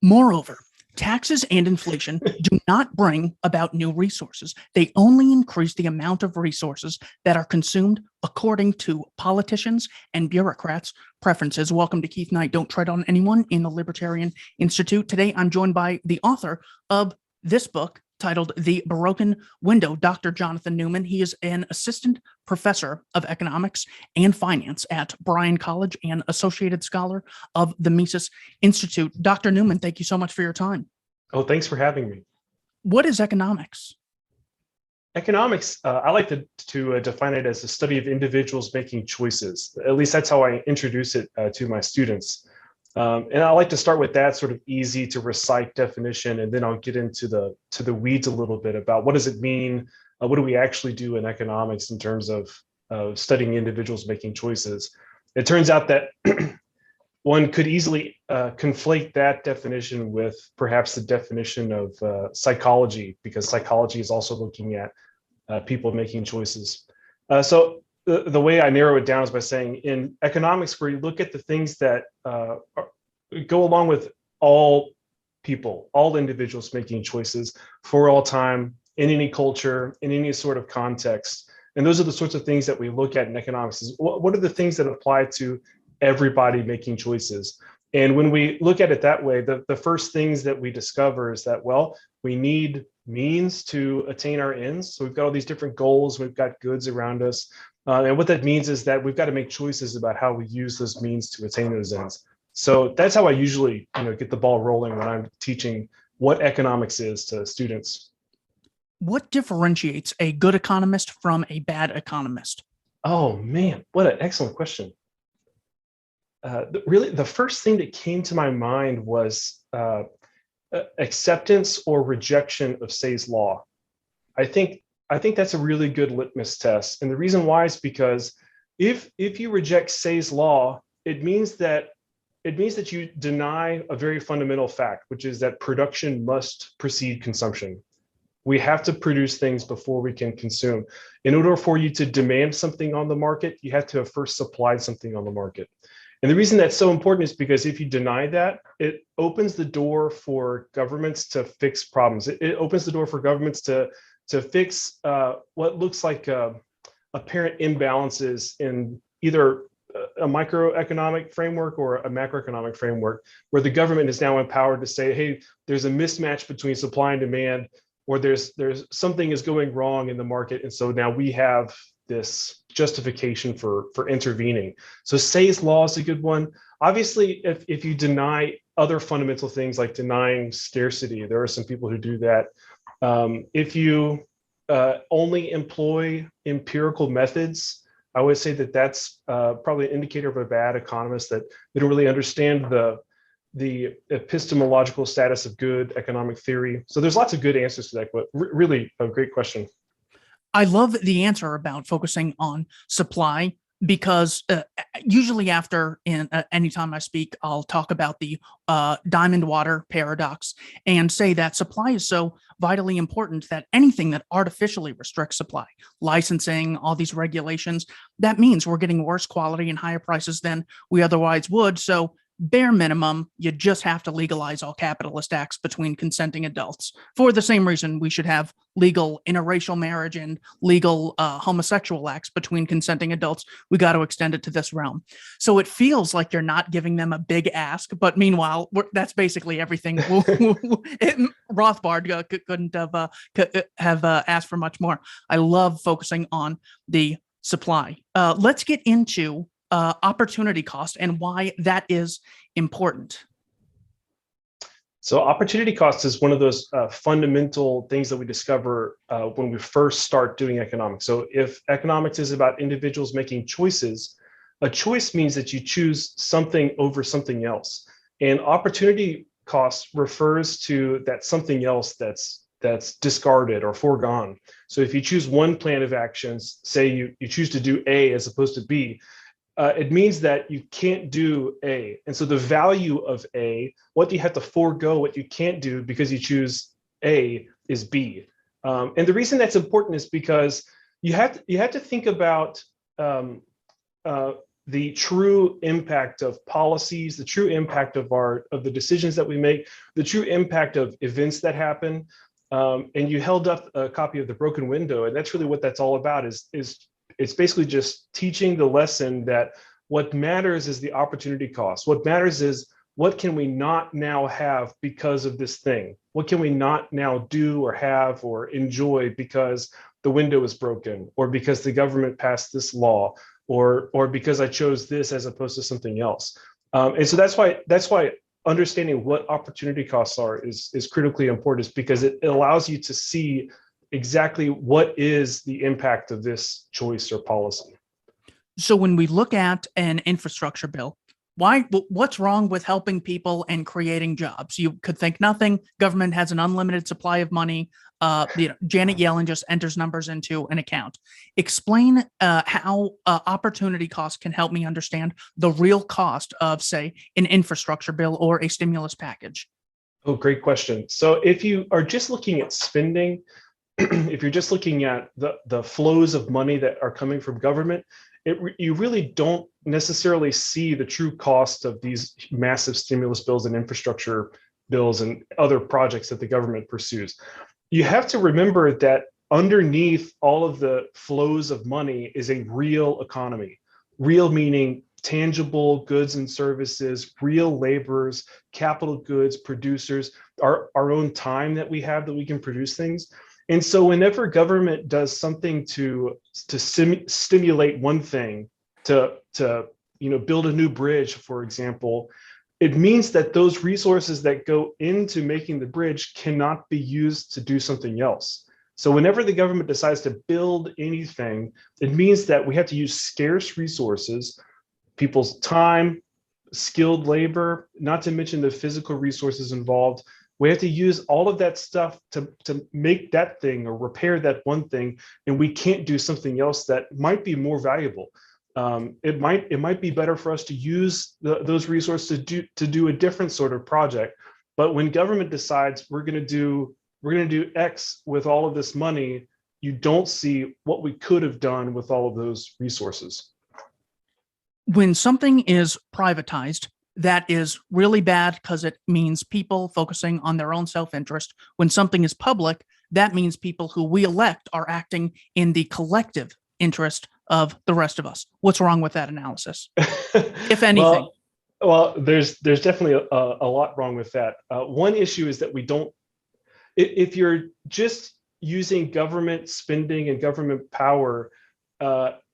Moreover, taxes and inflation do not bring about new resources. They only increase the amount of resources that are consumed according to politicians and bureaucrats' preferences. Welcome to Keith Knight, Don't Tread on Anyone in the Libertarian Institute. Today, I'm joined by the author of this book titled The Broken Window, Dr. Jonathan Newman. He is an assistant professor of economics and finance at Bryan College and associated scholar of the Mises Institute. Dr. Newman, thank you so much for your time. Oh, thanks for having me. What is economics? Economics, I like to define it as the study of individuals making choices. At least that's how I introduce it to my students. And I like to start with that sort of easy to recite definition, and then I'll get into the weeds a little bit about what does it mean, what do we actually do in economics in terms of studying individuals making choices. It turns out that one could easily conflate that definition with perhaps the definition of psychology, because psychology is also looking at people making choices. So the way I narrow it down is by saying in economics, where you look at the things that go along with all people, all individuals making choices for all time, in any culture, in any sort of context. And those are the sorts of things that we look at in economics. Is what are the things that apply to everybody making choices? And when we look at it that way, the first things that we discover is that, well, we need means to attain our ends. So we've got all these different goals, we've got goods around us. And what that means is that we've got to make choices about how we use those means to attain those ends. So that's how I usually, get the ball rolling when I'm teaching what economics is to students. What differentiates a good economist from a bad economist? Oh man, what an excellent question. Really, the first thing that came to my mind was acceptance or rejection of Say's law. I think that's a really good litmus test. And the reason why is because if you reject Say's law, it means that you deny a very fundamental fact, which is that production must precede consumption. We have to produce things before we can consume. In order for you to demand something on the market, you have to have first supplied something on the market. And the reason that's so important is because if you deny that, it opens the door for governments to fix problems. It opens the door for governments to fix what looks like apparent imbalances in either a microeconomic framework or a macroeconomic framework, where the government is now empowered to say, hey, there's a mismatch between supply and demand, or there's something is going wrong in the market. And so now we have this justification for intervening. So Say's law is a good one. Obviously, if you deny other fundamental things like denying scarcity, there are some people who do that. If you only employ empirical methods, I would say that that's probably an indicator of a bad economist, that they don't really understand the epistemological status of good economic theory. So there's lots of good answers to that, but really a great question. I love the answer about focusing on supply, because usually after anytime I speak, I'll talk about the diamond water paradox and say that supply is so vitally important that anything that artificially restricts supply, licensing, all these regulations, that means we're getting worse quality and higher prices than we otherwise would. So bare minimum, you just have to legalize all capitalist acts between consenting adults. For the same reason we should have legal interracial marriage and legal homosexual acts between consenting adults, we got to extend it to this realm. So it feels like you're not giving them a big ask, but meanwhile, that's basically everything. Rothbard couldn't have asked for much more. I love focusing on the supply. Let's get into opportunity cost and why that is important. So opportunity cost is one of those fundamental things that we discover when we first start doing economics. So if economics is about individuals making choices, a choice means that you choose something over something else. And opportunity cost refers to that something else that's discarded or foregone. So if you choose one plan of actions, say you choose to do A as opposed to B, it means that you can't do A. And so the value of A, what you have to forego, what you can't do because you choose A, is B. And the reason that's important is because you have to think about the true impact of policies, the true impact of the decisions that we make, the true impact of events that happen. And you held up a copy of The Broken Window, and that's really what that's all about. Is it's basically just teaching the lesson that what matters is the opportunity cost. What matters is what can we not now have because of this thing? What can we not now do or have or enjoy because the window is broken, or because the government passed this law, or because I chose this as opposed to something else. And so that's why understanding what opportunity costs are is critically important, is because it allows you to see exactly what is the impact of this choice or policy. So when we look at an infrastructure bill, what's wrong with helping people and creating jobs? You could think nothing. Government has an unlimited supply of money. Janet Yellen just enters numbers into an account. Explain how opportunity cost can help me understand the real cost of, say, an infrastructure bill or a stimulus package. Oh, great question. So if you are just looking at spending, if you're just looking at the flows of money that are coming from government, you really don't necessarily see the true cost of these massive stimulus bills and infrastructure bills and other projects that the government pursues. You have to remember that underneath all of the flows of money is a real economy. Real meaning tangible goods and services, real laborers, capital goods, producers, our own time that we have that we can produce things. And so whenever government does something to stimulate one thing, to build a new bridge, for example, it means that those resources that go into making the bridge cannot be used to do something else. So whenever the government decides to build anything, it means that we have to use scarce resources, people's time, skilled labor, not to mention the physical resources involved. We have to use all of that stuff to make that thing or repair that one thing, and we can't do something else that might be more valuable. It might be better for us to use those resources to do a different sort of project. But when government decides we're going to do X with all of this money, you don't see what we could have done with all of those resources. When something is privatized, that is really bad because it means people focusing on their own self-interest. When something is public, that means people who we elect are acting in the collective interest of the rest of us. What's wrong with that analysis, if anything? Well, there's definitely a lot wrong with that. One issue is that we don't, if you're just using government spending and government power,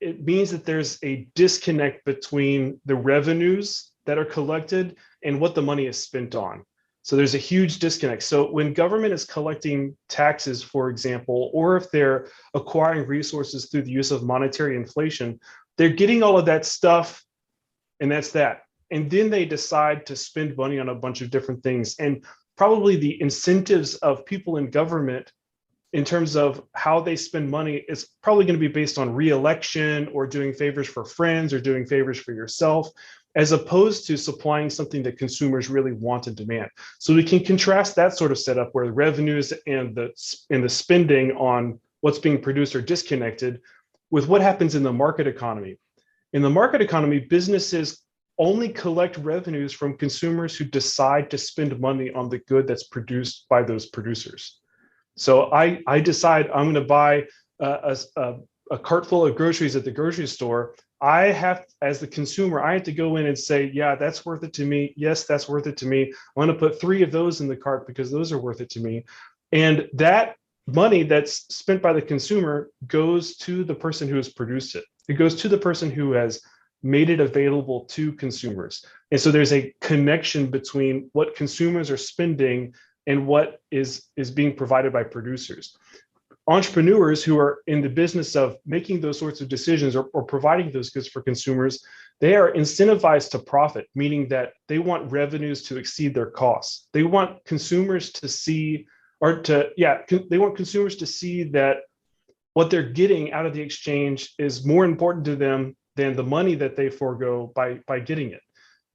it means that there's a disconnect between the revenues that are collected and what the money is spent on. So there's a huge disconnect. So when government is collecting taxes, for example, or if they're acquiring resources through the use of monetary inflation, they're getting all of that stuff, and that's that. And then they decide to spend money on a bunch of different things. And probably the incentives of people in government in terms of how they spend money is probably going to be based on re-election or doing favors for friends or doing favors for yourself, as opposed to supplying something that consumers really want and demand. So we can contrast that sort of setup where the revenues and the spending on what's being produced are disconnected with what happens in the market economy. In the market economy, businesses only collect revenues from consumers who decide to spend money on the good that's produced by those producers. So I decide I'm going to buy a cart full of groceries at the grocery store. I have, as the consumer, I have to go in and say, yeah, that's worth it to me. Yes, that's worth it to me. I'm going to put 3 of those in the cart because those are worth it to me. And that money that's spent by the consumer goes to the person who has produced it. It goes to the person who has made it available to consumers. And so there's a connection between what consumers are spending and what is being provided by producers. Entrepreneurs who are in the business of making those sorts of decisions or providing those goods for consumers, they are incentivized to profit, meaning that they want revenues to exceed their costs. They want consumers to see, they want consumers to see that what they're getting out of the exchange is more important to them than the money that they forego by getting it.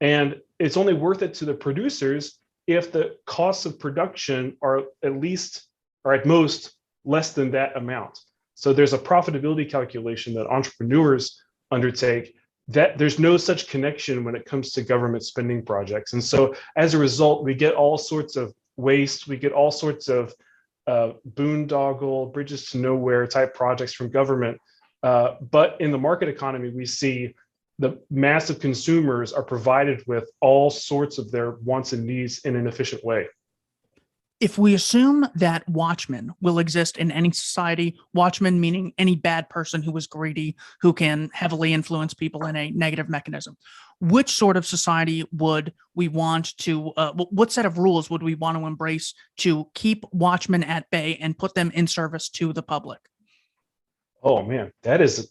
And it's only worth it to the producers if the costs of production are at least, or at most, less than that amount. So there's a profitability calculation that entrepreneurs undertake that there's no such connection when it comes to government spending projects. And so as a result, we get all sorts of waste, we get all sorts of boondoggle, bridges to nowhere type projects from government. But in the market economy, we see the massive consumers are provided with all sorts of their wants and needs in an efficient way. If we assume that watchmen will exist in any society, watchmen meaning any bad person who is greedy, who can heavily influence people in a negative mechanism, which sort of society would we want to, what set of rules would we want to embrace to keep watchmen at bay and put them in service to the public? Oh man, that is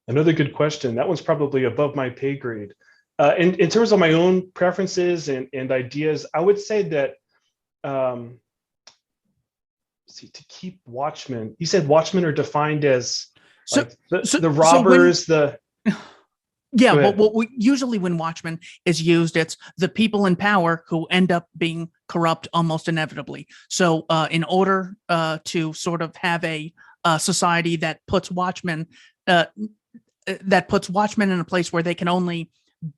another good question. That one's probably above my pay grade. In terms of my own preferences and ideas, I would say that to keep watchmen, you said watchmen are defined as like the robbers, yeah, well, usually when watchmen is used, it's the people in power who end up being corrupt almost inevitably. So in order to sort of have a society that puts watchmen in a place where they can only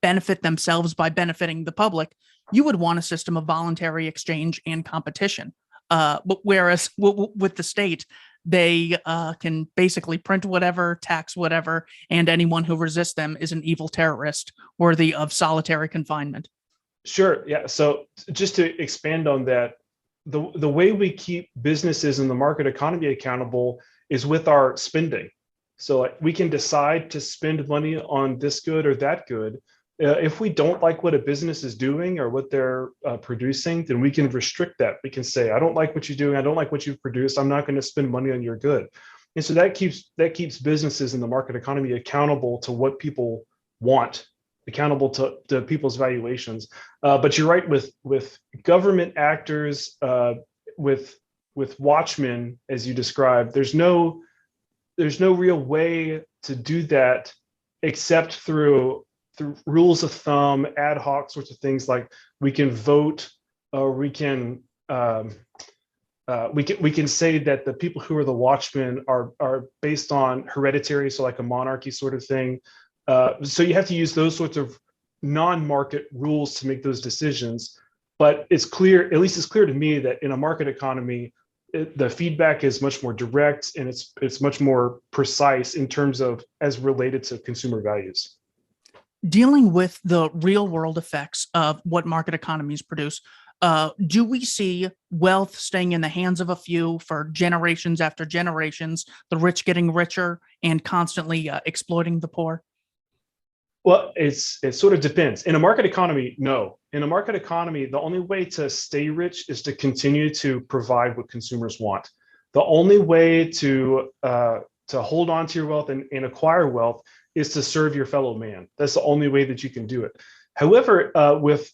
benefit themselves by benefiting the public, you would want a system of voluntary exchange and competition. But whereas with the state, they can basically print whatever, tax whatever, and anyone who resists them is an evil terrorist worthy of solitary confinement. Sure. Yeah. So just to expand on that, the way we keep businesses in the market economy accountable is with our spending. So like, we can decide to spend money on this good or that good. If we don't like what a business is doing or what they're producing, then we can restrict that. We can say, I don't like what you're doing. I don't like what you've produced. I'm not going to spend money on your good. And so that keeps businesses in the market economy accountable to what people want, accountable to people's valuations. But you're right, with government actors, with watchmen, as you described, there's no real way to do that except through rules of thumb, ad hoc sorts of things, like we can vote, or we can say that the people who are the watchmen are based on hereditary, so like a monarchy sort of thing. So you have to use those sorts of non-market rules to make those decisions. But it's clear, at least it's clear to me, that in a market economy, the feedback is much more direct and it's much more precise in terms of as related to consumer values. Dealing with the real world effects of what market economies produce, do we see wealth staying in the hands of a few for generations after generations, the rich getting richer and constantly exploiting the poor? Well, it sort of depends. In a market economy, no. In a market economy, the only way to stay rich is to continue to provide what consumers want. The only way to hold on to your wealth and acquire wealth is to serve your fellow man. That's the only way that you can do it. However, with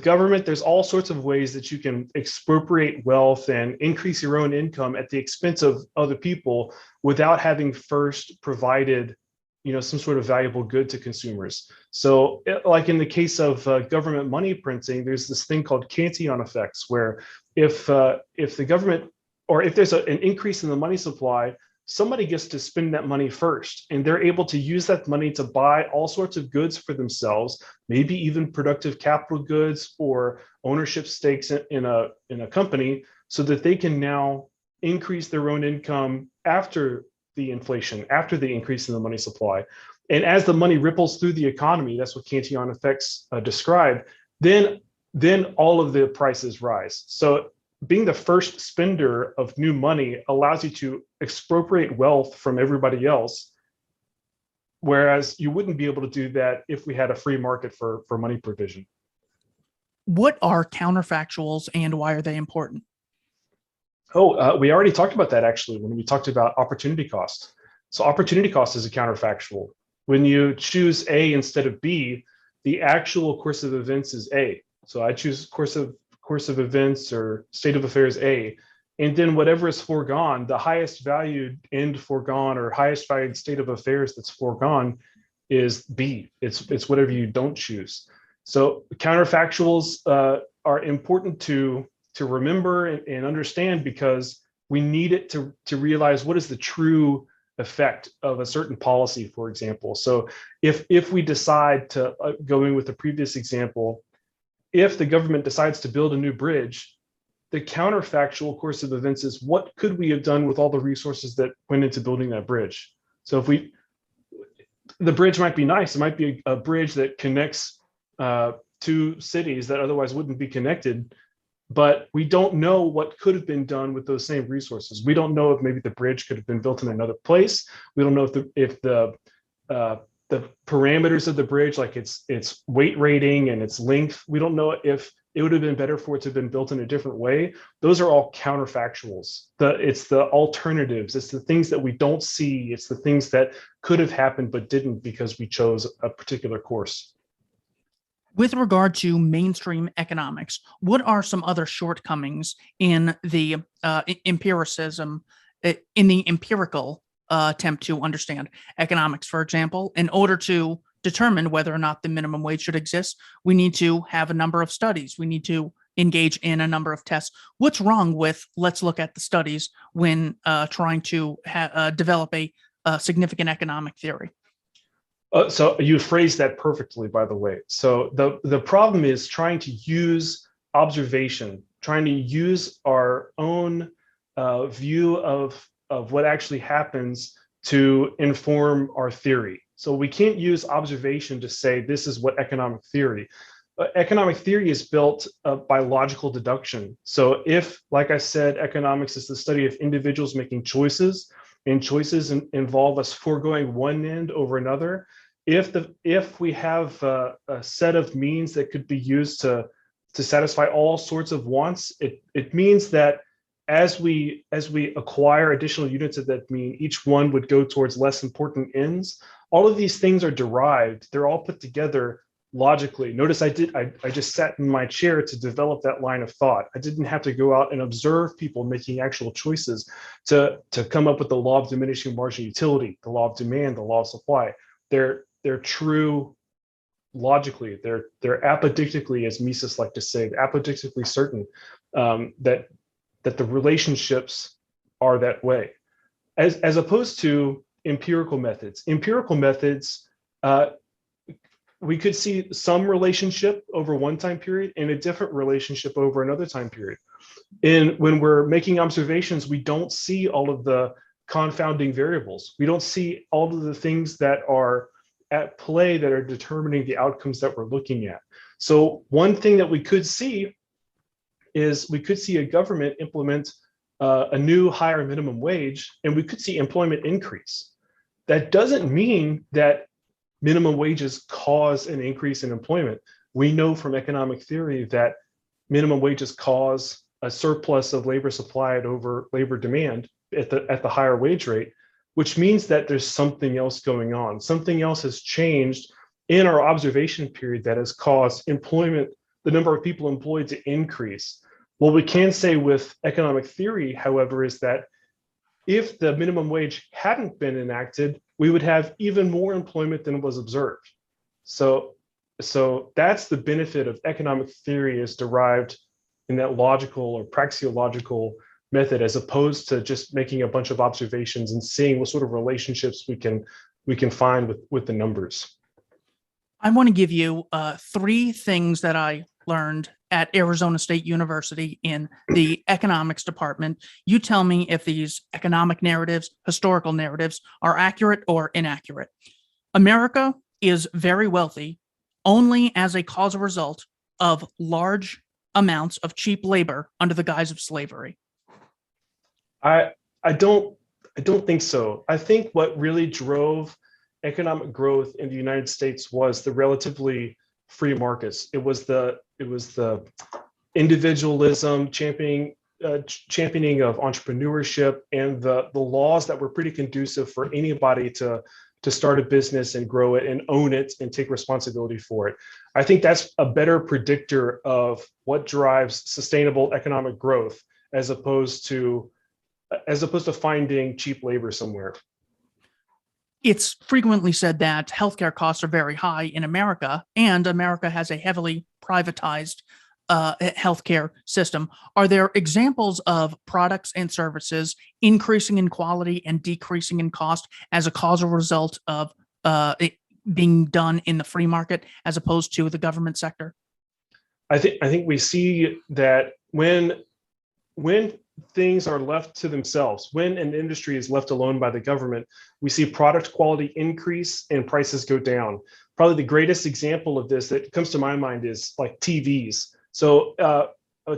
government, there's all sorts of ways that you can expropriate wealth and increase your own income at the expense of other people without having first provided, some sort of valuable good to consumers. So like in the case of government money printing, there's this thing called Cantillon effects, where if the government, or if there's an increase in the money supply, somebody gets to spend that money first, and they're able to use that money to buy all sorts of goods for themselves, maybe even productive capital goods or ownership stakes in a company, so that they can now increase their own income after the inflation, after the increase in the money supply. And as the money ripples through the economy, that's what Cantillon effects describe, then all of the prices rise. So being the first spender of new money allows you to expropriate wealth from everybody else, whereas you wouldn't be able to do that if we had a free market for money provision. What are counterfactuals and why are they important? We already talked about that actually when we talked about opportunity cost. So opportunity cost is a counterfactual. When you choose A instead of B, the actual course of events is A. So I choose course of events or state of affairs A, and then whatever is foregone, the highest valued end foregone or highest valued state of affairs that's foregone is B. It's whatever you don't choose. So counterfactuals are important to remember and understand, because we need it to realize what is the true effect of a certain policy, for example. So if we decide to, going with the previous example, if the government decides to build a new bridge, the counterfactual course of events is, what could we have done with all the resources that went into building that bridge? So the bridge might be nice. It might be a bridge that connects two cities that otherwise wouldn't be connected, but we don't know what could have been done with those same resources. We don't know if maybe the bridge could have been built in another place. We don't know if the parameters of the bridge, like its weight rating and its length, we don't know if it would have been better for it to have been built in a different way. Those are all counterfactuals. It's the alternatives. It's the things that we don't see. It's the things that could have happened but didn't because we chose a particular course. With regard to mainstream economics, what are some other shortcomings in the empiricism, in the empirical attempt to understand economics? For example, in order to determine whether or not the minimum wage should exist, we need to have a number of studies. We need to engage in a number of tests. What's wrong with let's look at the studies when trying to develop a significant economic theory? So you phrased that perfectly, by the way. So the problem is trying to use observation, trying to use our own view of what actually happens to inform our theory. So we can't use observation to say this is what economic theory. Economic theory is built by logical deduction. So if, like I said, economics is the study of individuals making choices, and choices involve us foregoing one end over another, if we have a set of means that could be used to satisfy all sorts of wants, it means that as we acquire additional units of that mean, each one would go towards less important ends. All of these things are derived. They're all put together logically. Notice I just sat in my chair to develop that line of thought. I didn't have to go out and observe people making actual choices to come up with the law of diminishing marginal utility, the law of demand, the law of supply. They're true logically. They're apodictically, as Mises like to say, apodictically certain that the relationships are that way, as opposed to empirical methods. Empirical methods, we could see some relationship over one time period and a different relationship over another time period. And when we're making observations, we don't see all of the confounding variables. We don't see all of the things that are at play that are determining the outcomes that we're looking at. So one thing that we could see is we could see a government implement a new higher minimum wage, and we could see employment increase. That doesn't mean that minimum wages cause an increase in employment. We know from economic theory that minimum wages cause a surplus of labor supplied over labor demand at the higher wage rate, which means that there's something else going on. Something else has changed in our observation period that has caused employment, the number of people employed, to increase. What we can say with economic theory, however, is that if the minimum wage hadn't been enacted, we would have even more employment than was observed. So that's the benefit of economic theory, is derived in that logical or praxeological method, as opposed to just making a bunch of observations and seeing what sort of relationships we can find with the numbers. I want to give you three things that I learned at Arizona State University in the economics department. You tell me if these economic narratives, historical narratives, are accurate or inaccurate. America is very wealthy only as a cause or result of large amounts of cheap labor under the guise of slavery. I don't think so. I think what really drove economic growth in the United States was the relatively free markets. It was the individualism, championing of entrepreneurship, and the laws that were pretty conducive for anybody to start a business and grow it and own it and take responsibility for it. I think that's a better predictor of what drives sustainable economic growth, as opposed to finding cheap labor somewhere. It's frequently said that healthcare costs are very high in America, and America has a heavily privatized healthcare system. Are there examples of products and services increasing in quality and decreasing in cost as a causal result of it being done in the free market as opposed to the government sector? I think we see that when things are left to themselves, when an industry is left alone by the government, we see product quality increase and prices go down. Probably the greatest example of this that comes to my mind is like TVs. So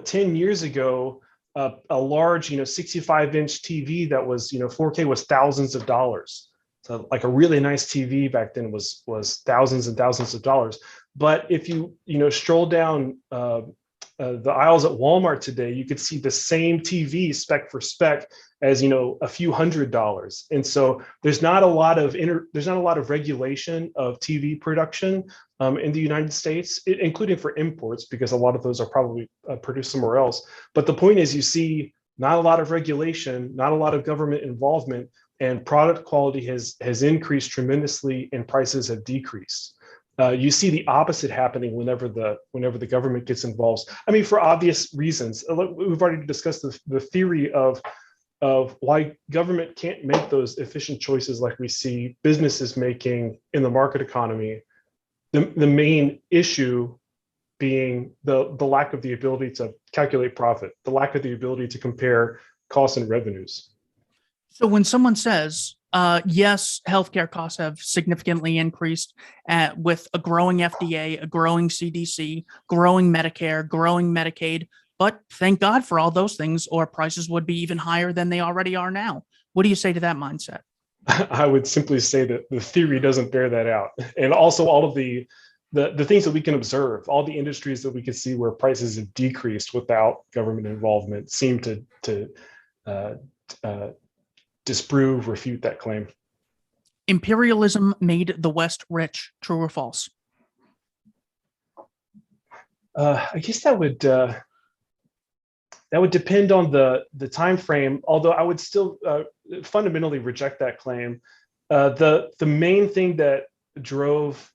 10 years ago, a large, 65-inch TV that was, 4K was thousands of dollars. So like a really nice TV back then was thousands and thousands of dollars. But if you, stroll down the aisles at Walmart today, you could see the same TV spec for spec as a few $100s. And so there's not a lot of regulation of TV production in the United States, including for imports, because a lot of those are probably produced somewhere else. But the point is, you see not a lot of regulation, not a lot of government involvement, and product quality has increased tremendously and prices have decreased. You see the opposite happening whenever the government gets involved. I mean, for obvious reasons. We've already discussed the theory of why government can't make those efficient choices like we see businesses making in the market economy. The main issue being the lack of the ability to calculate profit, the lack of the ability to compare costs and revenues. So when someone says, yes, healthcare costs have significantly increased with a growing FDA, a growing CDC, growing Medicare, growing Medicaid, but thank God for all those things, or prices would be even higher than they already are now. What do you say to that mindset? I would simply say that the theory doesn't bear that out. And also all of the things that we can observe, all the industries that we can see where prices have decreased without government involvement seem to disprove, refute that claim. Imperialism made the West rich, true or false? I guess that would depend on the time frame, although I would still fundamentally reject that claim. The main thing that drove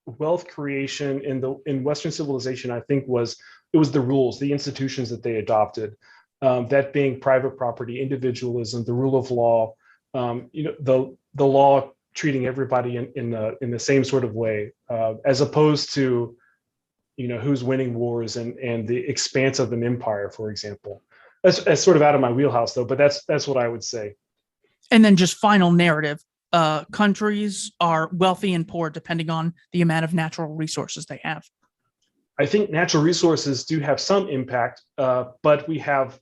wealth creation in Western civilization, I think, was the rules, the institutions that they adopted. That being private property, individualism, the rule of law, the law treating everybody in the same sort of way, as opposed to who's winning wars and the expanse of an empire, for example. That's sort of out of my wheelhouse, though. But that's what I would say. And then just final narrative: countries are wealthy and poor depending on the amount of natural resources they have. I think natural resources do have some impact, but we have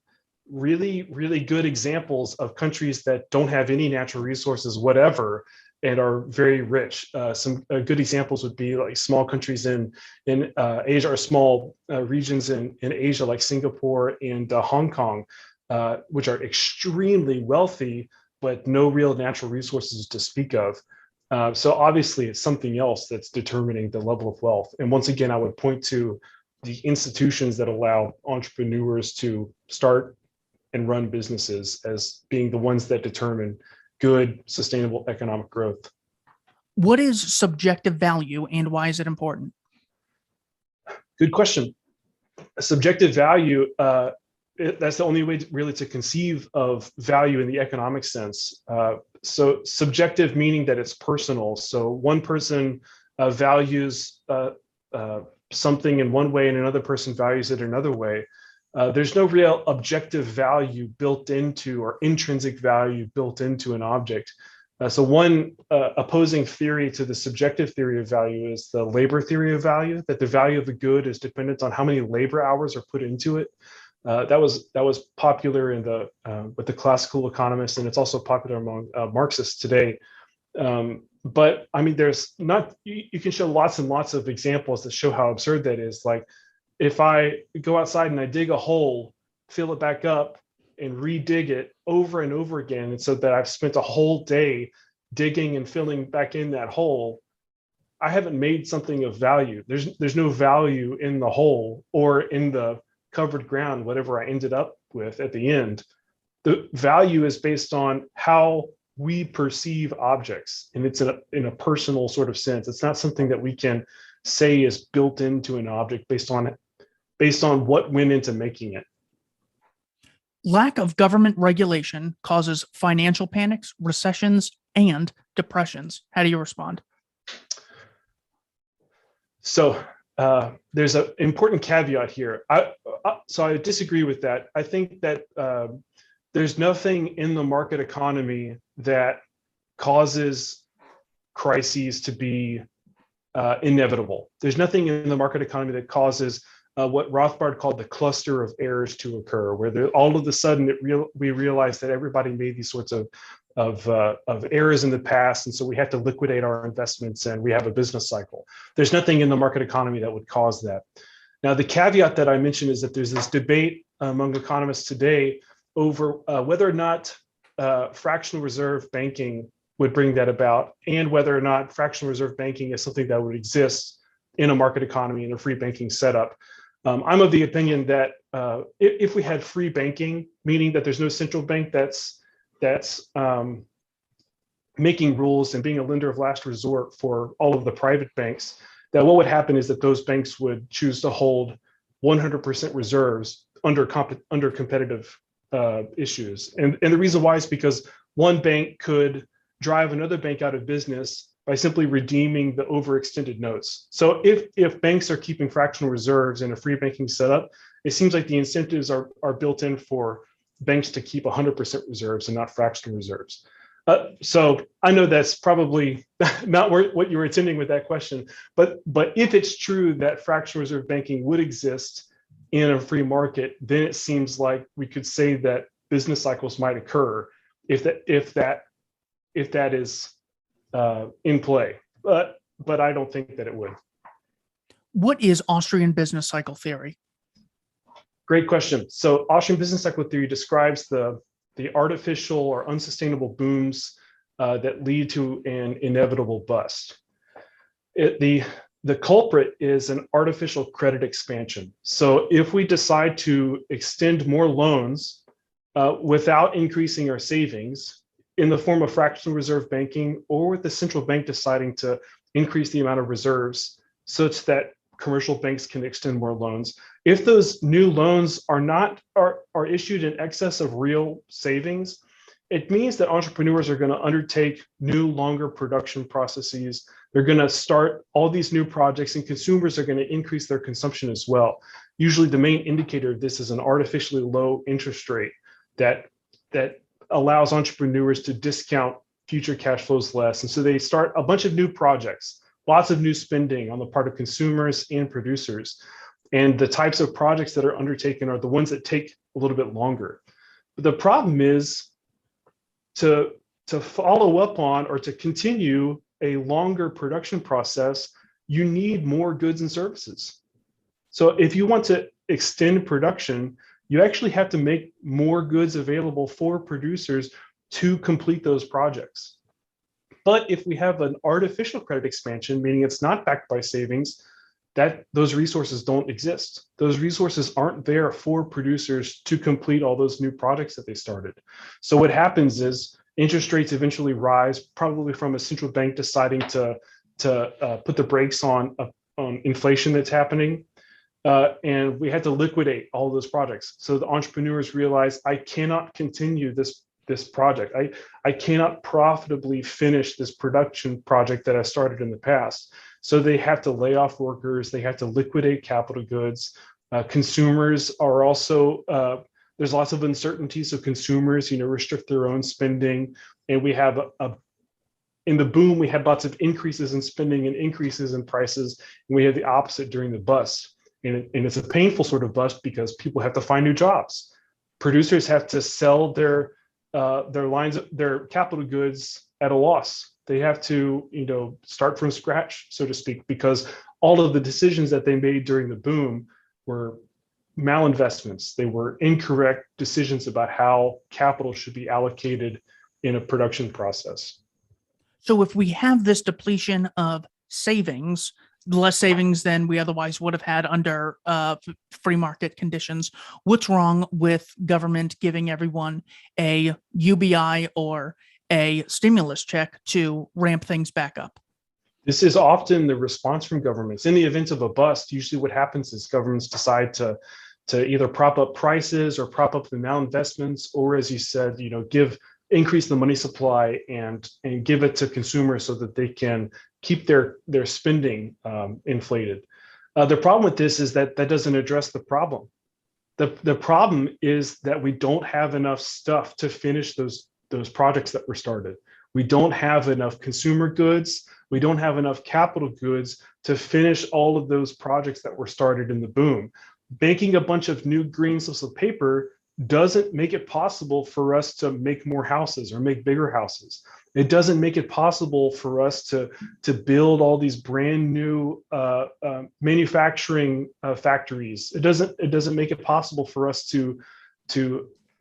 really, really good examples of countries that don't have any natural resources whatever and are very rich. Some good examples would be like small countries in Asia, or small regions in Asia like Singapore and Hong Kong, which are extremely wealthy, but no real natural resources to speak of. So obviously it's something else that's determining the level of wealth. And once again, I would point to the institutions that allow entrepreneurs to start and run businesses as being the ones that determine good, sustainable economic growth. What is subjective value and why is it important? Good question. Subjective value, that's the only way really to conceive of value in the economic sense. So subjective meaning that it's personal. So one person values something in one way and another person values it another way. There's no real objective value built into, or intrinsic value built into an object. So one opposing theory to the subjective theory of value is the labor theory of value, that the value of a good is dependent on how many labor hours are put into it. That was popular in with the classical economists, and it's also popular among Marxists today. But I mean, you can show lots and lots of examples that show how absurd that is. Like, if I go outside and I dig a hole, fill it back up, and re-dig it over and over again, and so that I've spent a whole day digging and filling back in that hole, I haven't made something of value. There's no value in the hole or in the covered ground, whatever I ended up with at the end. The value is based on how we perceive objects, and it's in a personal sort of sense. It's not something that we can say is built into an object based on based on what went into making it. Lack of government regulation causes financial panics, recessions, and depressions. How do you respond? So there's an important caveat here. So I disagree with that. I think that there's nothing in the market economy that causes crises to be inevitable. There's nothing in the market economy that causes what Rothbard called the cluster of errors to occur, where all of a sudden we realize that everybody made these sorts of errors in the past, and so we have to liquidate our investments and we have a business cycle. There's nothing in the market economy that would cause that. Now, the caveat that I mentioned is that there's this debate among economists today over whether or not fractional reserve banking would bring that about, and whether or not fractional reserve banking is something that would exist in a market economy, in a free banking setup. I'm of the opinion that if we had free banking, meaning that there's no central bank that's making rules and being a lender of last resort for all of the private banks, that what would happen is that those banks would choose to hold 100% reserves under competitive issues. And the reason why is because one bank could drive another bank out of business by simply redeeming the overextended notes. So if banks are keeping fractional reserves in a free banking setup, it seems like the incentives are built in for banks to keep 100% reserves and not fractional reserves. So I know that's probably not what you were intending with that question, but if it's true that fractional reserve banking would exist in a free market, then it seems like we could say that business cycles might occur if that is in play, but I don't think that it would. What is Austrian business cycle theory? Great question. So Austrian business cycle theory describes the artificial or unsustainable booms that lead to an inevitable bust. The culprit is an artificial credit expansion. So if we decide to extend more loans without increasing our savings, in the form of fractional reserve banking, or with the central bank deciding to increase the amount of reserves such that commercial banks can extend more loans. If those new loans are issued in excess of real savings, it means that entrepreneurs are going to undertake new, longer production processes. They're going to start all these new projects, and consumers are going to increase their consumption as well. Usually the main indicator of this is an artificially low interest rate that allows entrepreneurs to discount future cash flows less. And so they start a bunch of new projects, lots of new spending on the part of consumers and producers. And the types of projects that are undertaken are the ones that take a little bit longer. But the problem is to follow up on or to continue a longer production process, you need more goods and services. So if you want to extend production, you actually have to make more goods available for producers to complete those projects. But if we have an artificial credit expansion, meaning it's not backed by savings, that those resources don't exist. Those resources aren't there for producers to complete all those new projects that they started. So what happens is interest rates eventually rise, probably from a central bank deciding to put the brakes on inflation that's happening. And we had to liquidate all those projects. So the entrepreneurs realized, I cannot continue this project. I cannot profitably finish this production project that I started in the past. So they have to lay off workers. They have to liquidate capital goods. Consumers are also, there's lots of uncertainty. So consumers, restrict their own spending. And we have in the boom, we had lots of increases in spending and increases in prices. And we had the opposite during the bust. And it's a painful sort of bust because people have to find new jobs. Producers have to sell their capital goods at a loss. They have to, start from scratch, so to speak, because all of the decisions that they made during the boom were malinvestments. They were incorrect decisions about how capital should be allocated in a production process. So if we have this depletion of savings, less savings than we otherwise would have had under free market conditions, what's wrong with government giving everyone a UBI or a stimulus check to ramp things back up? This is often the response from governments. In the event of a bust, usually what happens is governments decide to either prop up prices or prop up the malinvestments, or as you said, increase the money supply and give it to consumers so that they can keep their spending inflated. The problem with this is that doesn't address the problem. The problem is that we don't have enough stuff to finish those projects that were started. We don't have enough consumer goods. We don't have enough capital goods to finish all of those projects that were started in the boom. Making a bunch of new green slips of paper doesn't make it possible for us to make more houses or make bigger houses. It doesn't make it possible for us to build all these brand new manufacturing factories. It doesn't make it possible for us to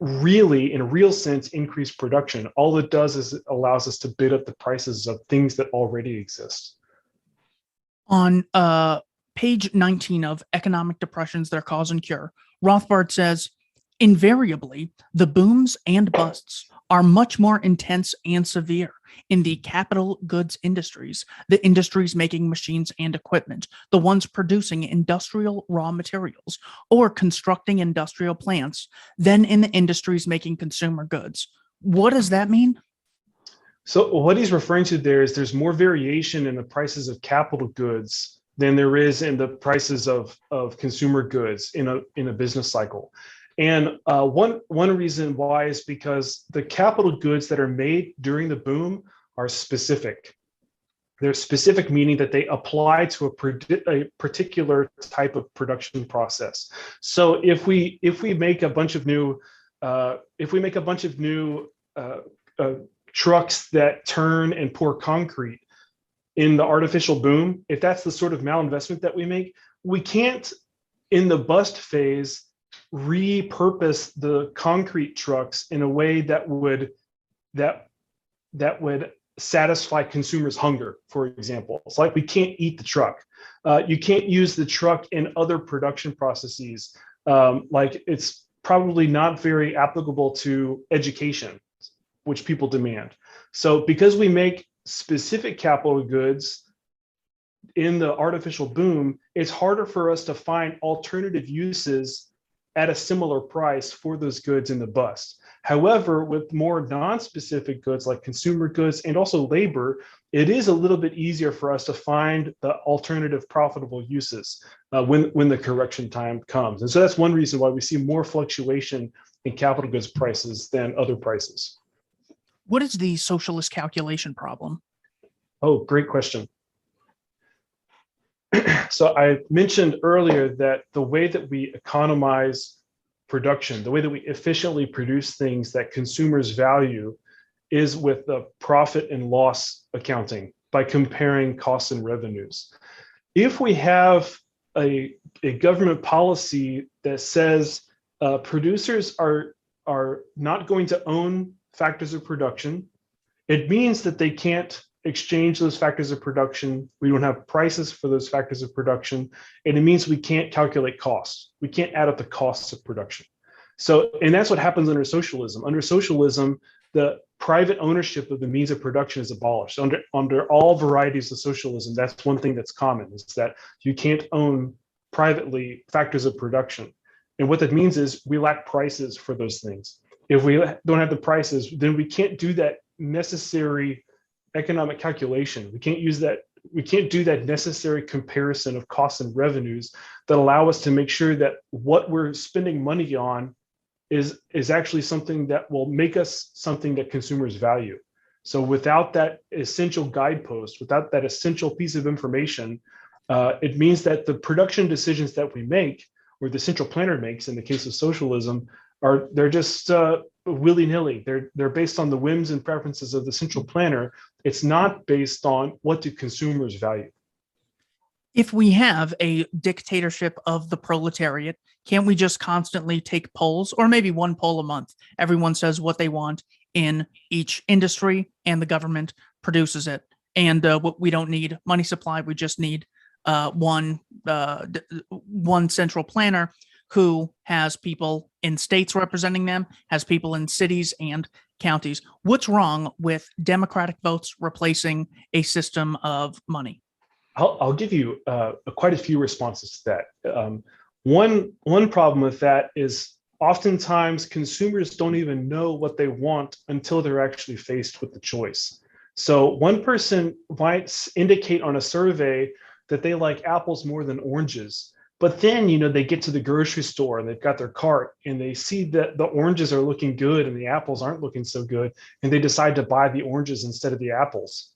really, in a real sense, increase production. All it does is it allows us to bid up the prices of things that already exist. On page 19 of Economic Depressions, Their Cause and Cure, Rothbard says, invariably, the booms and busts are much more intense and severe in the capital goods industries, the industries making machines and equipment, the ones producing industrial raw materials or constructing industrial plants, than in the industries making consumer goods. What does that mean? So what he's referring to there is there's more variation in the prices of capital goods than there is in the prices of consumer goods in a business cycle. And one reason why is because the capital goods that are made during the boom are specific. They're specific, meaning that they apply to a particular type of production process. So if we make a bunch of new trucks that turn and pour concrete in the artificial boom, if that's the sort of malinvestment that we make, we can't, in the bust phase, repurpose the concrete trucks in a way that would satisfy consumers' hunger, for example. It's like we can't eat the truck. You can't use the truck in other production processes. Like it's probably not very applicable to education, which people demand. So because we make specific capital goods in the artificial boom, it's harder for us to find alternative uses at a similar price for those goods in the bust. However, with more non-specific goods like consumer goods and also labor, it is a little bit easier for us to find the alternative profitable uses when the correction time comes. And so that's one reason why we see more fluctuation in capital goods prices than other prices. What is the socialist calculation problem? Oh, great question. So I mentioned earlier that the way that we economize production, the way that we efficiently produce things that consumers value is with the profit and loss accounting by comparing costs and revenues. If we have a government policy that says producers are not going to own factors of production, it means that they can't exchange those factors of production. We don't have prices for those factors of production. And it means we can't calculate costs. We can't add up the costs of production. So, and that's what happens under socialism. Under socialism, the private ownership of the means of production is abolished. Under all varieties of socialism, that's one thing that's common, is that you can't own privately factors of production. And what that means is we lack prices for those things. If we don't have the prices, then we can't do that necessary economic calculation. We can't do that necessary comparison of costs and revenues that allow us to make sure that what we're spending money on is actually something that will make us something that consumers value. So without that essential guidepost, without that essential piece of information, it means that the production decisions that we make, or the central planner makes in the case of socialism, they're just willy-nilly. They're based on the whims and preferences of the central planner. It's not based on what do consumers value. If we have a dictatorship of the proletariat, can't we just constantly take polls, or maybe one poll a month? Everyone says what they want in each industry and the government produces it. And we don't need money supply. We just need one central planner who has people in states representing them, has people in cities and counties. What's wrong with democratic votes replacing a system of money? I'll give you quite a few responses to that. One problem with that is oftentimes consumers don't even know what they want until they're actually faced with the choice. So one person might indicate on a survey that they like apples more than oranges. But then, they get to the grocery store and they've got their cart and they see that the oranges are looking good and the apples aren't looking so good. And they decide to buy the oranges instead of the apples.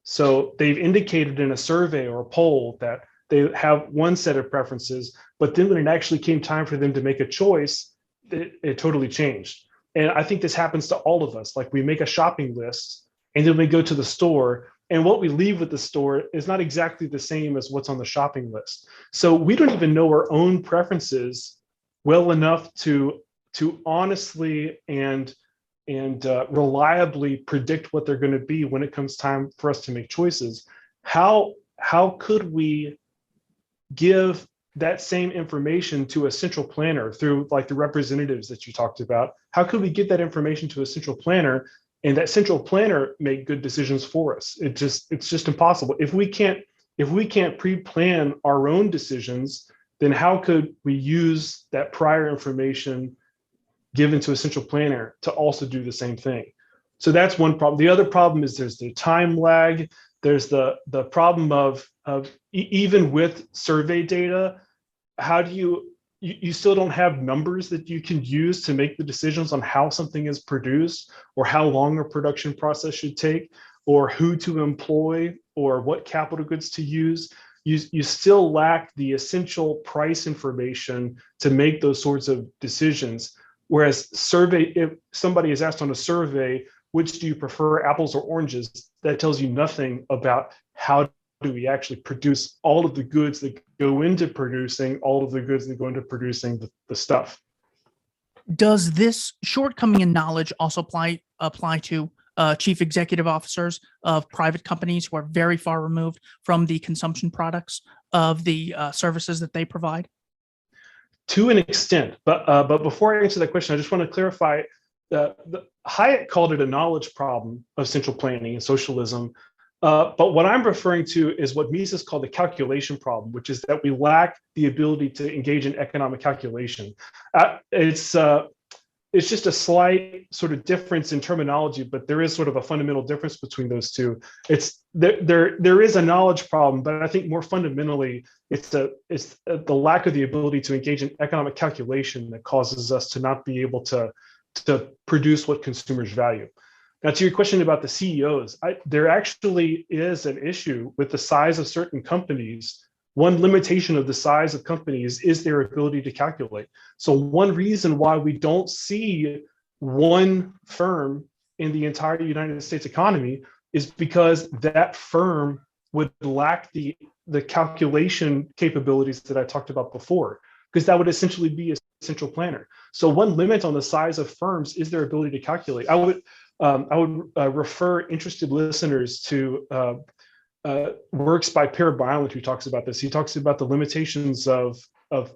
So they've indicated in a survey or a poll that they have one set of preferences, but then when it actually came time for them to make a choice, it totally changed. And I think this happens to all of us. Like we make a shopping list and then we go to the store, and what we leave with the store is not exactly the same as what's on the shopping list. So we don't even know our own preferences well enough to honestly and reliably predict what they're going to be when it comes time for us to make choices. How could we give that same information to a central planner through like the representatives that you talked about? How could we get that information to a central planner and that central planner make good decisions for us? It's just impossible. If we can't pre-plan our own decisions, then how could we use that prior information given to a central planner to also do the same thing? So that's one problem. The other problem is there's the time lag. There's the problem of even with survey data, how do you still don't have numbers that you can use to make the decisions on how something is produced or how long a production process should take or who to employ or what capital goods to use. You still lack the essential price information to make those sorts of decisions. Whereas if somebody is asked on a survey, which do you prefer, apples or oranges, that tells you nothing about how do we actually produce all of the goods that go into producing all of the goods that go into producing the stuff. Does this shortcoming in knowledge also apply to chief executive officers of private companies who are very far removed from the consumption products of the services that they provide? To an extent, but before I answer that question, I just want to clarify. Hayek called it a knowledge problem of central planning and socialism. But what I'm referring to is what Mises called the calculation problem, which is that we lack the ability to engage in economic calculation. It's just a slight sort of difference in terminology, but there is sort of a fundamental difference between those two. There is a knowledge problem, but I think more fundamentally, it's the lack of the ability to engage in economic calculation that causes us to not be able to produce what consumers value. Now, to your question about the CEOs, there actually is an issue with the size of certain companies. One limitation of the size of companies is their ability to calculate. So one reason why we don't see one firm in the entire United States economy is because that firm would lack the calculation capabilities that I talked about before, because that would essentially be a central planner. So one limit on the size of firms is their ability to calculate. I would refer interested listeners to works by Bryan, who talks about this. He talks about the limitations of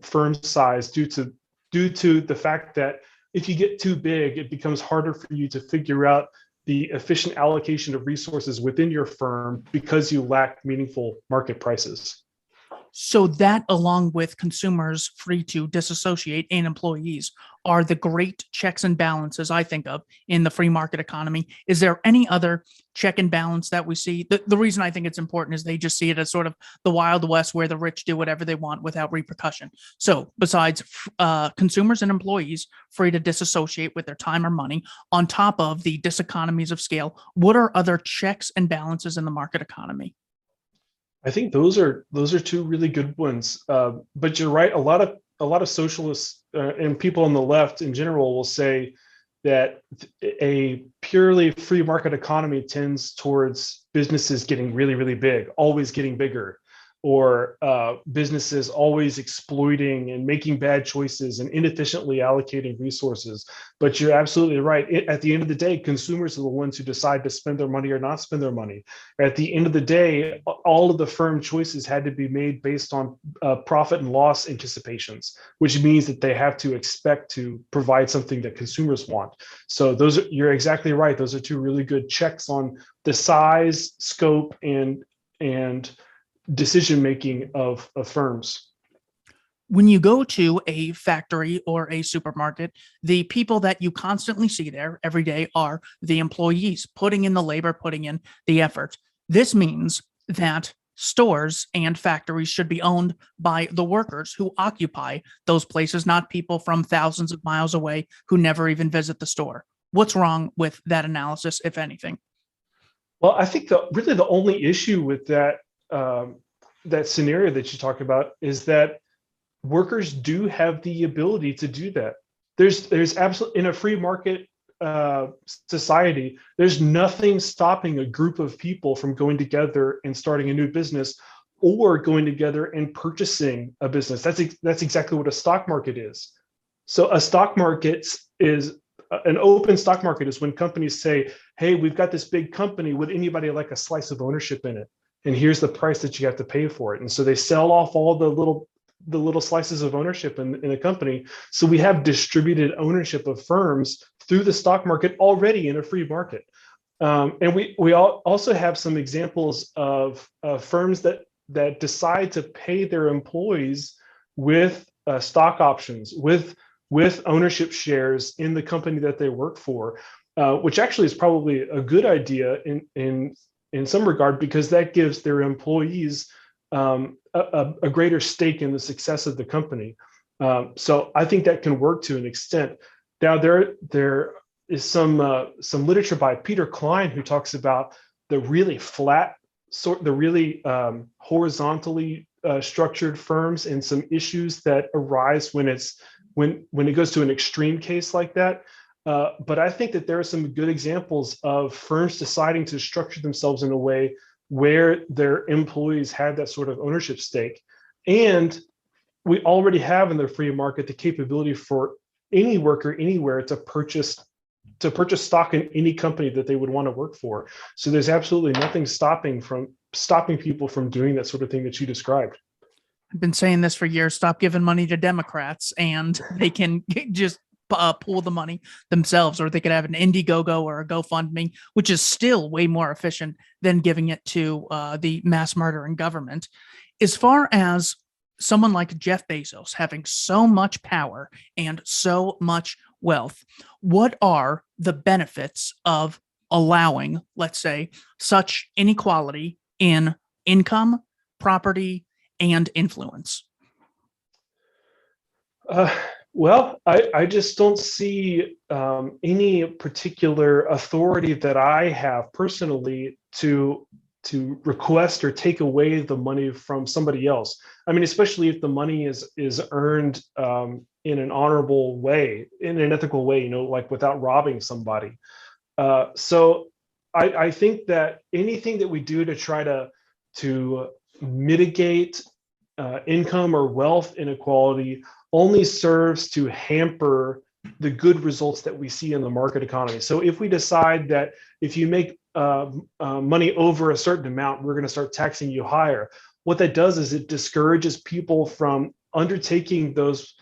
firm size due to the fact that if you get too big, it becomes harder for you to figure out the efficient allocation of resources within your firm because you lack meaningful market prices. So that, along with consumers free to disassociate and employees, are the great checks and balances I think of in the free market economy. Is there any other check and balance that we see? The reason I think it's important is they just see it as sort of the Wild West where the rich do whatever they want without repercussion. So besides consumers and employees free to disassociate with their time or money, on top of the diseconomies of scale, what are other checks and balances in the market economy? I think those are two really good ones. But you're right. A lot of socialists and people on the left in general will say that a purely free market economy tends towards businesses getting really, really big, always getting bigger, or businesses always exploiting and making bad choices and inefficiently allocating resources. But you're absolutely right. At the end of the day, consumers are the ones who decide to spend their money or not spend their money. At the end of the day, all of the firm choices had to be made based on profit and loss anticipations, which means that they have to expect to provide something that consumers want. So you're exactly right. Those are two really good checks on the size, scope, and decision-making of firms. When you go to a factory or a supermarket, the people that you constantly see there every day are the employees putting in the labor, putting in the effort. This means that stores and factories should be owned by the workers who occupy those places, not people from thousands of miles away who never even visit the store. What's wrong with that analysis, if anything? Well, I think really the only issue with that that scenario that you talk about is that workers do have the ability to do that. There's absolutely, in a free market society, there's nothing stopping a group of people from going together and starting a new business or going together and purchasing a business. That's exactly what a stock market is. So a stock market is an open stock market is when companies say, hey, we've got this big company, would anybody like a slice of ownership in it? And here's the price that you have to pay for it. And so they sell off all the little slices of ownership in a company. So we have distributed ownership of firms through the stock market already in a free market. And we also have some examples of firms that decide to pay their employees with stock options, with ownership shares in the company that they work for, which actually is probably a good idea in some regard, because that gives their employees a greater stake in the success of the company. So I think that can work to an extent. Now there is some literature by Peter Klein who talks about the really flat the really horizontally structured firms and some issues that arise when it goes to an extreme case like that. But I think that there are some good examples of firms deciding to structure themselves in a way where their employees have that sort of ownership stake. And we already have in the free market the capability for any worker anywhere to purchase stock in any company that they would want to work for. So there's absolutely nothing stopping people from doing that sort of thing that you described. I've been saying this for years. Stop giving money to Democrats and they can just pool the money themselves, or they could have an Indiegogo or a GoFundMe, which is still way more efficient than giving it to the mass murdering government. As far as someone like Jeff Bezos having so much power and so much wealth, what are the benefits of allowing, let's say, such inequality in income, property, and influence? Well, I just don't see any particular authority that I have personally to request or take away the money from somebody else. I mean, especially if the money is earned in an honorable way, in an ethical way, like without robbing somebody. So I think that anything that we do to try to mitigate income or wealth inequality only serves to hamper the good results that we see in the market economy. So if we decide that if you make money over a certain amount, we're going to start taxing you higher, what that does is it discourages people from undertaking those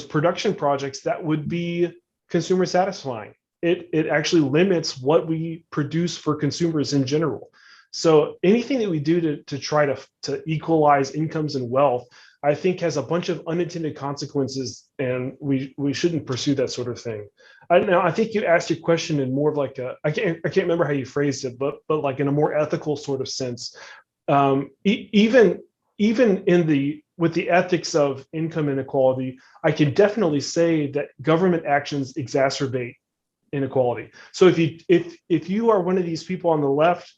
production projects that would be consumer satisfying. It actually limits what we produce for consumers in general. So anything that we do to try to equalize incomes and wealth, I think has a bunch of unintended consequences, and we shouldn't pursue that sort of thing. I think you asked your question in more of like I can't remember how you phrased it, but like in a more ethical sort of sense. Even with the ethics of income inequality, I can definitely say that government actions exacerbate inequality. So if you are one of these people on the left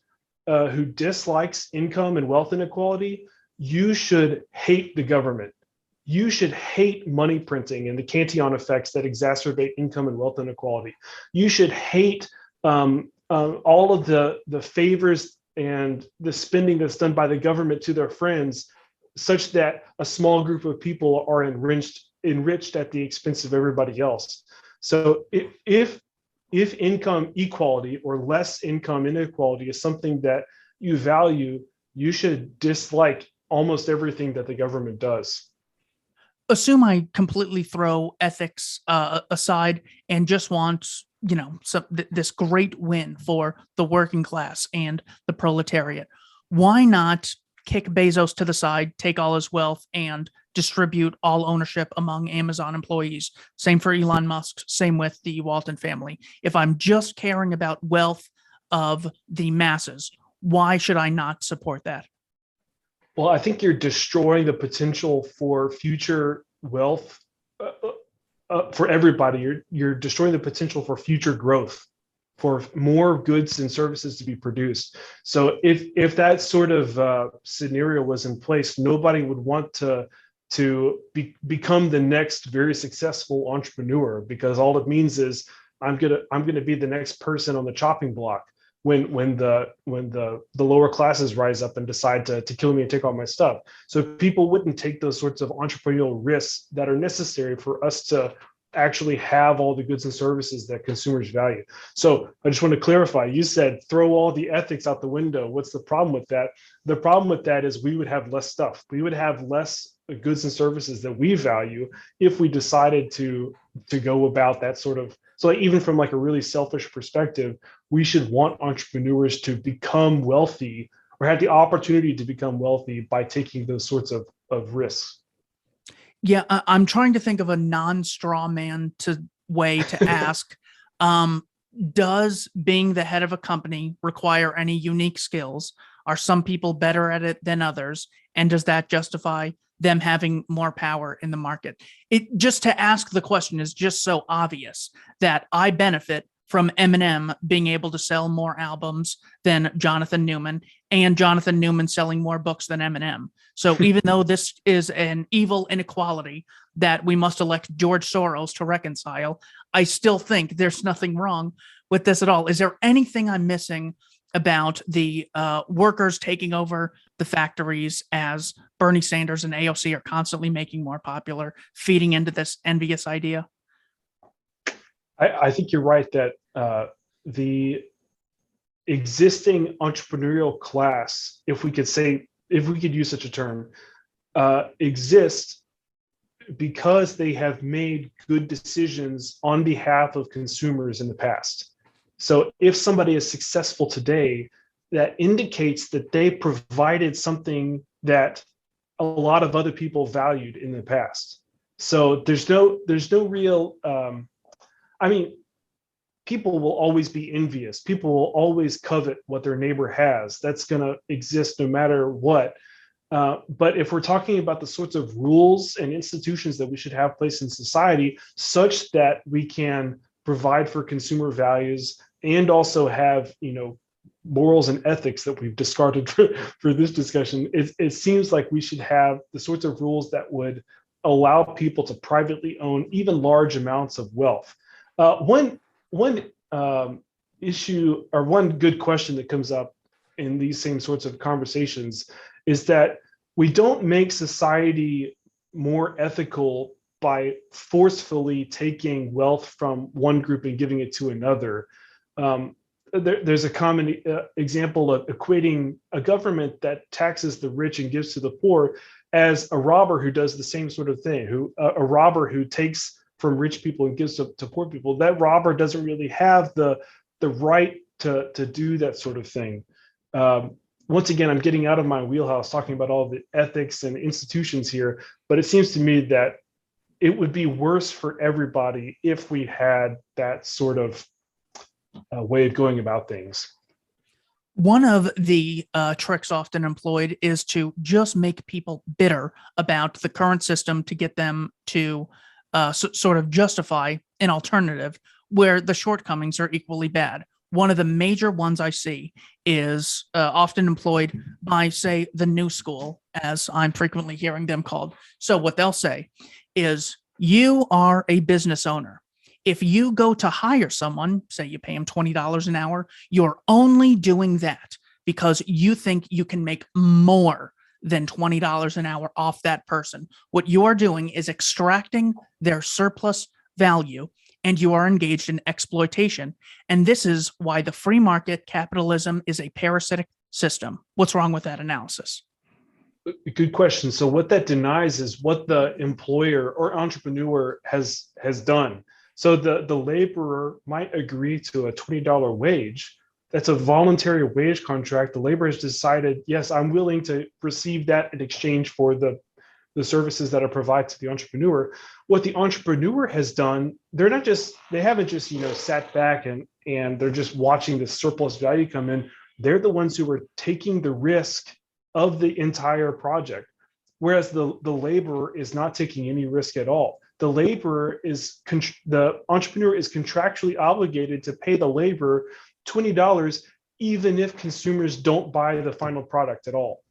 who dislikes income and wealth inequality, you should hate the government. You should hate money printing and the Cantillon effects that exacerbate income and wealth inequality. You should hate all of the favors and the spending that's done by the government to their friends such that a small group of people are enriched at the expense of everybody else. So if income equality or less income inequality is something that you value, you should dislike almost everything that the government does. Assume I completely throw ethics aside and just want, this great win for the working class and the proletariat. Why not kick Bezos to the side, take all his wealth, and distribute all ownership among Amazon employees? Same for Elon Musk, same with the Walton family. If I'm just caring about wealth of the masses, why should I not support that? Well, I think you're destroying the potential for future wealth for everybody. You're destroying the potential for future growth, for more goods and services to be produced. So if that sort of scenario was in place, nobody would want to become the next very successful entrepreneur, because all it means is I'm gonna be the next person on the chopping block when the lower classes rise up and decide to kill me and take all my stuff. So people wouldn't take those sorts of entrepreneurial risks that are necessary for us to actually have all the goods and services that consumers value. So I just want to clarify, you said throw all the ethics out the window. What's the problem with that? The problem with that is we would have less stuff. We would have less goods and services that we value if we decided to go about that sort of. So like, even from like a really selfish perspective, we should want entrepreneurs to become wealthy or have the opportunity to become wealthy by taking those sorts of risks. Yeah, I'm trying to think of a non-straw man way to ask, does being the head of a company require any unique skills? Are some people better at it than others? And does that justify them having more power in the market? It just to ask the question is just so obvious that I benefit from Eminem being able to sell more albums than Jonathan Newman, and Jonathan Newman selling more books than Eminem. So even though this is an evil inequality that we must elect George Soros to reconcile, I still think there's nothing wrong with this at all. Is there anything I'm missing about the workers taking over the factories as Bernie Sanders and AOC are constantly making more popular, feeding into this envious idea? I think you're right that the existing entrepreneurial class, if we could use such a term, exists because they have made good decisions on behalf of consumers in the past. So if somebody is successful today, that indicates that they provided something that a lot of other people valued in the past. So there's no real, people will always be envious. People will always covet what their neighbor has. That's going to exist no matter what. But if we're talking about the sorts of rules and institutions that we should have placed in society such that we can provide for consumer values and also have, morals and ethics that we've discarded for this discussion, it seems like we should have the sorts of rules that would allow people to privately own even large amounts of wealth. One issue or one good question that comes up in these same sorts of conversations is that we don't make society more ethical by forcefully taking wealth from one group and giving it to another. There's a common example of equating a government that taxes the rich and gives to the poor as a robber who does the same sort of thing, a robber who takes from rich people and gives to poor people. That robber doesn't really have the right to do that sort of thing. Once again, I'm getting out of my wheelhouse talking about all the ethics and institutions here, but it seems to me that it would be worse for everybody if we had that sort of way of going about things. One of the tricks often employed is to just make people bitter about the current system to get them to sort of justify an alternative where the shortcomings are equally bad. One of the major ones I see is often employed by, say, the new school, as I'm frequently hearing them called. So what they'll say is, you are a business owner. If you go to hire someone, say you pay them $20 an hour, you're only doing that because you think you can make more than $20 an hour off that person. What you are doing is extracting their surplus value, and you are engaged in exploitation. And this is why the free market capitalism is a parasitic system. What's wrong with that analysis? Good question. So what that denies is what the employer or entrepreneur has done. So the laborer might agree to a $20 wage. That's a voluntary wage contract. The laborer has decided, yes, I'm willing to receive that in exchange for the services that are provided to the entrepreneur. What the entrepreneur has done, they haven't just sat back and they're just watching the surplus value come in. They're the ones who are taking the risk of the entire project, whereas the laborer is not taking any risk at all. The entrepreneur is contractually obligated to pay the laborer $20, even if consumers don't buy the final product at all.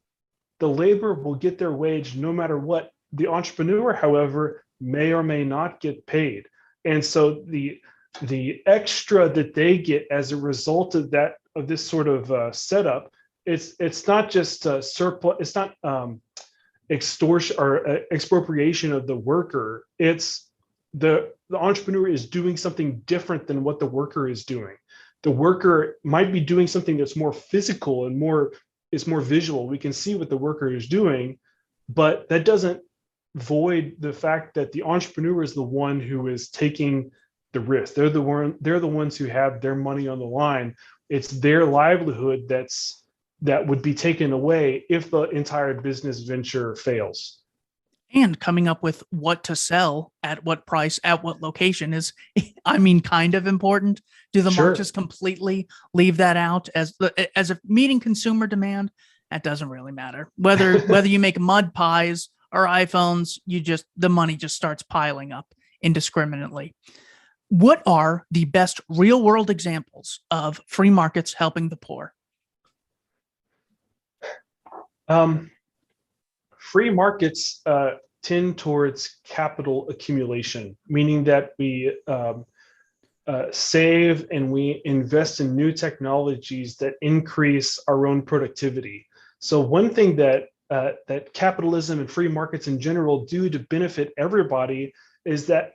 The laborer will get their wage no matter what. The entrepreneur, however, may or may not get paid. And so the extra that they get as a result of this sort of setup, it's not just surplus, it's not extortion or expropriation of the worker. It's the entrepreneur is doing something different than what the worker is doing. The worker might be doing something that's more physical and more visual. We can see what the worker is doing, but that doesn't void the fact that the entrepreneur is the one who is taking the risk. They're the ones who have their money on the line. It's their livelihood that would be taken away if the entire business venture fails. And coming up with what to sell at what price, at what location is, kind of important. Do the markets completely leave that out as a meeting consumer demand? That doesn't really matter. Whether you make mud pies or iPhones, the money just starts piling up indiscriminately. What are the best real world examples of free markets helping the poor? Free markets tend towards capital accumulation, meaning that we save and we invest in new technologies that increase our own productivity. So one thing that capitalism and free markets in general do to benefit everybody is that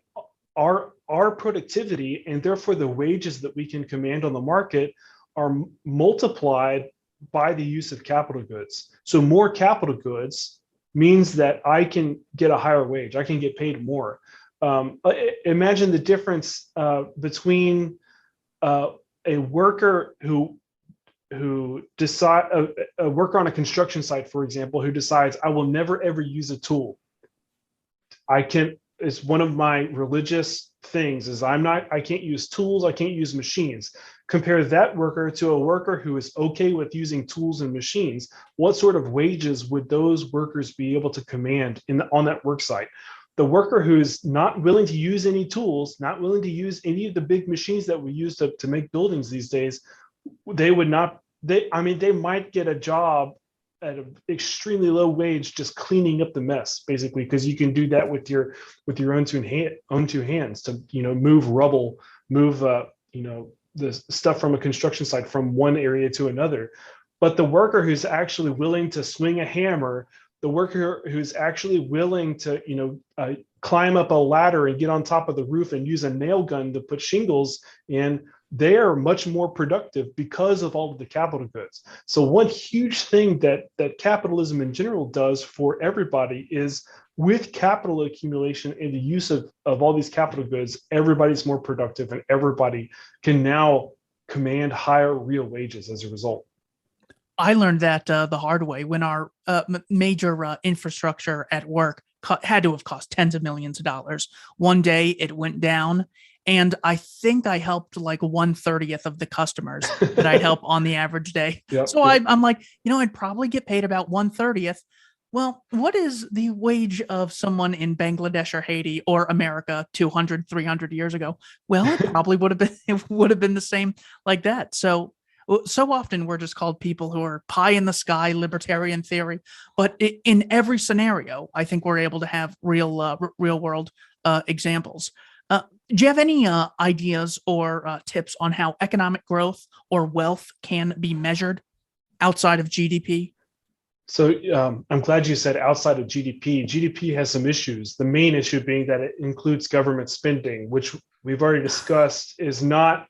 our productivity and therefore the wages that we can command on the market are multiplied by the use of capital goods. So more capital goods means that I can get a higher wage. I can get paid more. Imagine the difference between a worker who a worker on a construction site, for example, who decides I will never ever use a tool. It's one of my religious things is I can't use tools, I can't use machines. Compare that worker to a worker who is okay with using tools and machines. What sort of wages would those workers be able to command on that work site? The worker who's not willing to use any tools, not willing to use any of the big machines that we use to make buildings these days, they might get a job at an extremely low wage just cleaning up the mess, basically, because you can do that with your own two hands to move rubble, move the stuff from a construction site from one area to another. But the worker who's actually willing to swing a hammer, the worker who's actually willing to climb up a ladder and get on top of the roof and use a nail gun to put shingles in, they are much more productive because of all of the capital goods. So one huge thing that capitalism in general does for everybody is with capital accumulation and the use of all these capital goods, everybody's more productive and everybody can now command higher real wages as a result. I learned that the hard way when our major infrastructure at work had to have cost tens of millions of dollars. One day it went down, and I think I helped like 1/30th of the customers that I'd help on the average day. I'm like, I'd probably get paid about 1/30th. Well, what is the wage of someone in Bangladesh or Haiti or America 200, 300 years ago? Well, it probably would have been the same like that. So often we're just called people who are pie in the sky libertarian theory, but in every scenario, I think we're able to have real world examples. Do you have any ideas or tips on how economic growth or wealth can be measured outside of GDP? So I'm glad you said outside of GDP. GDP has some issues. The main issue being that it includes government spending, which we've already discussed is not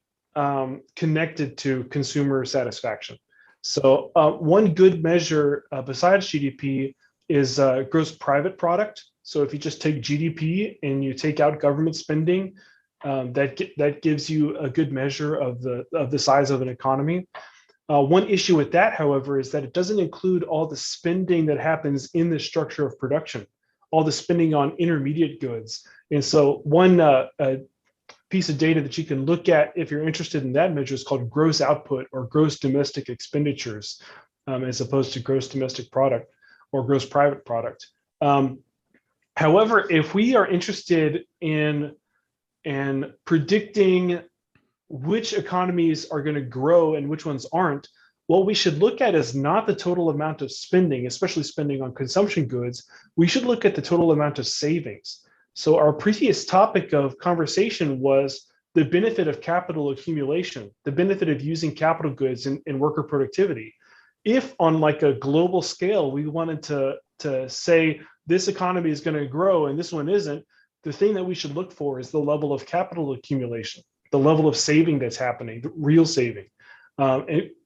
connected to consumer satisfaction. So one good measure besides GDP is gross private product. So if you just take GDP and you take out government spending, that gives you a good measure of the size of an economy. One issue with that, however, is that it doesn't include all the spending that happens in the structure of production, all the spending on intermediate goods. And so one piece of data that you can look at if you're interested in that measure is called gross output or gross domestic expenditures, as opposed to gross domestic product or gross private product. However, if we are interested in predicting which economies are going to grow and which ones aren't, what we should look at is not the total amount of spending, especially spending on consumption goods. We should look at the total amount of savings. So our previous topic of conversation was the benefit of capital accumulation, the benefit of using capital goods in worker productivity. If on like a global scale, we wanted to say this economy is going to grow and this one isn't, the thing that we should look for is the level of capital accumulation, the level of saving that's happening, the real saving.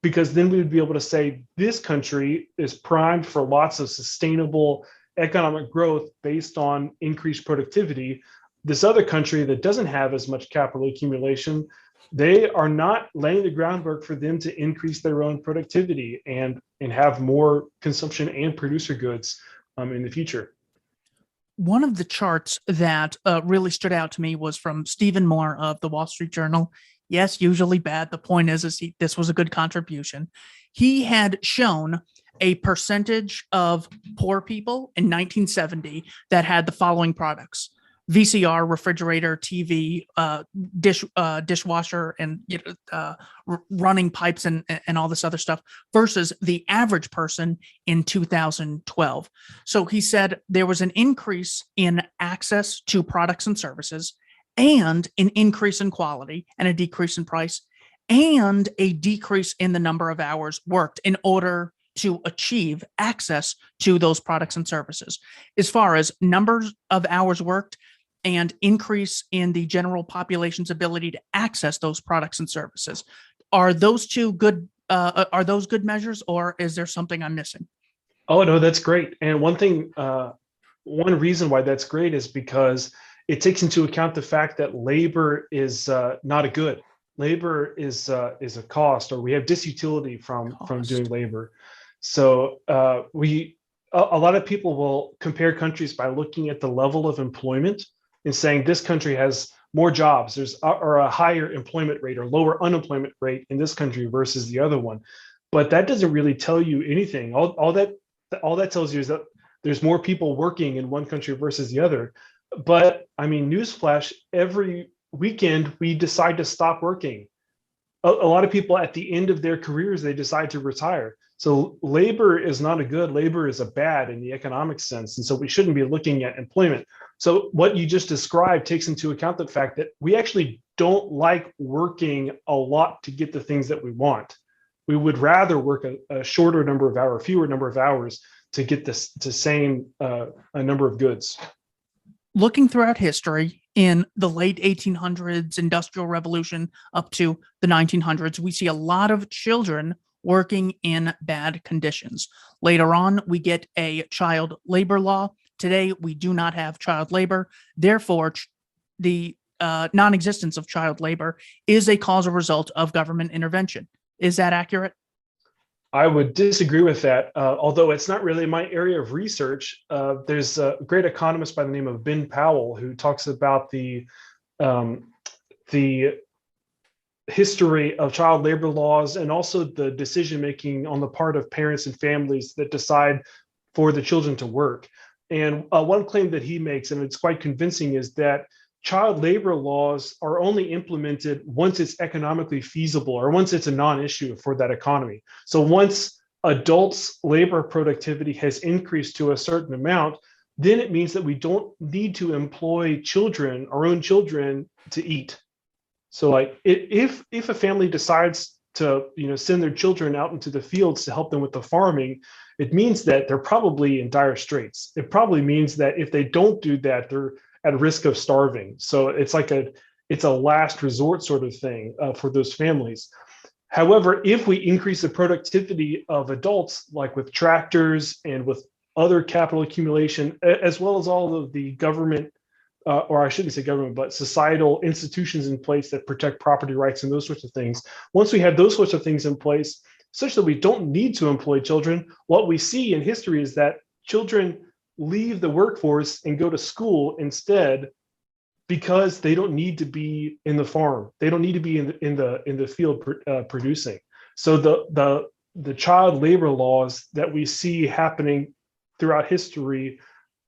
Because then we would be able to say this country is primed for lots of sustainable economic growth based on increased productivity. This other country that doesn't have as much capital accumulation, they are not laying the groundwork for them to increase their own productivity and have more consumption and producer goods in the future. One of the charts that really stood out to me was from Stephen Moore of the Wall Street Journal. Yes, usually bad. The point is this was a good contribution. He had shown a percentage of poor people in 1970 that had the following products: VCR, refrigerator, TV, dishwasher, and running pipes and all this other stuff, versus the average person in 2012. So he said there was an increase in access to products and services, and an increase in quality, and a decrease in price, and a decrease in the number of hours worked in order to achieve access to those products and services. As far as numbers of hours worked and increase in the general population's ability to access those products and services, are those two good? Are those good measures, or is there something I'm missing? Oh no, that's great. And one reason why that's great is because it takes into account the fact that labor is not a good. Labor is a cost, or we have disutility from doing labor. So a lot of people will compare countries by looking at the level of employment and saying this country has more jobs, or a higher employment rate or lower unemployment rate in this country versus the other one. But that doesn't really tell you anything. All that tells you is that there's more people working in one country versus the other. But I mean, newsflash, every weekend we decide to stop working. A lot of people at the end of their careers, they decide to retire. So labor is not a good, labor is a bad in the economic sense. And so we shouldn't be looking at employment. So what you just described takes into account the fact that we actually don't like working a lot to get the things that we want. We would rather work a shorter number of hours, fewer number of hours to get this to same a number of goods. Looking throughout history, in the late 1800s, Industrial Revolution up to the 1900s, we see a lot of children working in bad conditions. Later on, we get a child labor law. Today, we do not have child labor. Therefore, the non-existence of child labor is a causal result of government intervention. Is that accurate? I would disagree with that, although it's not really my area of research. There's a great economist by the name of Ben Powell who talks about the history of child labor laws and also the decision making on the part of parents and families that decide for the children to work. And one claim that he makes, and it's quite convincing, is that child labor laws are only implemented once it's economically feasible or once it's a non-issue for that economy. So once adults' labor productivity has increased to a certain amount, then it means that we don't need to employ children, our own children, to eat. So like if a family decides to send their children out into the fields to help them with the farming, it means that they're probably in dire straits. It probably means that if they don't do that, they're at risk of starving. So it's a last resort sort of thing for those families. However, if we increase the productivity of adults, like with tractors and with other capital accumulation, as well as all of the government, or I shouldn't say government, but societal institutions in place that protect property rights and those sorts of things, once we have those sorts of things in place, such that we don't need to employ children, what we see in history is that children leave the workforce and go to school instead, because they don't need to be in the farm. They don't need to be in the field producing. So the child labor laws that we see happening throughout history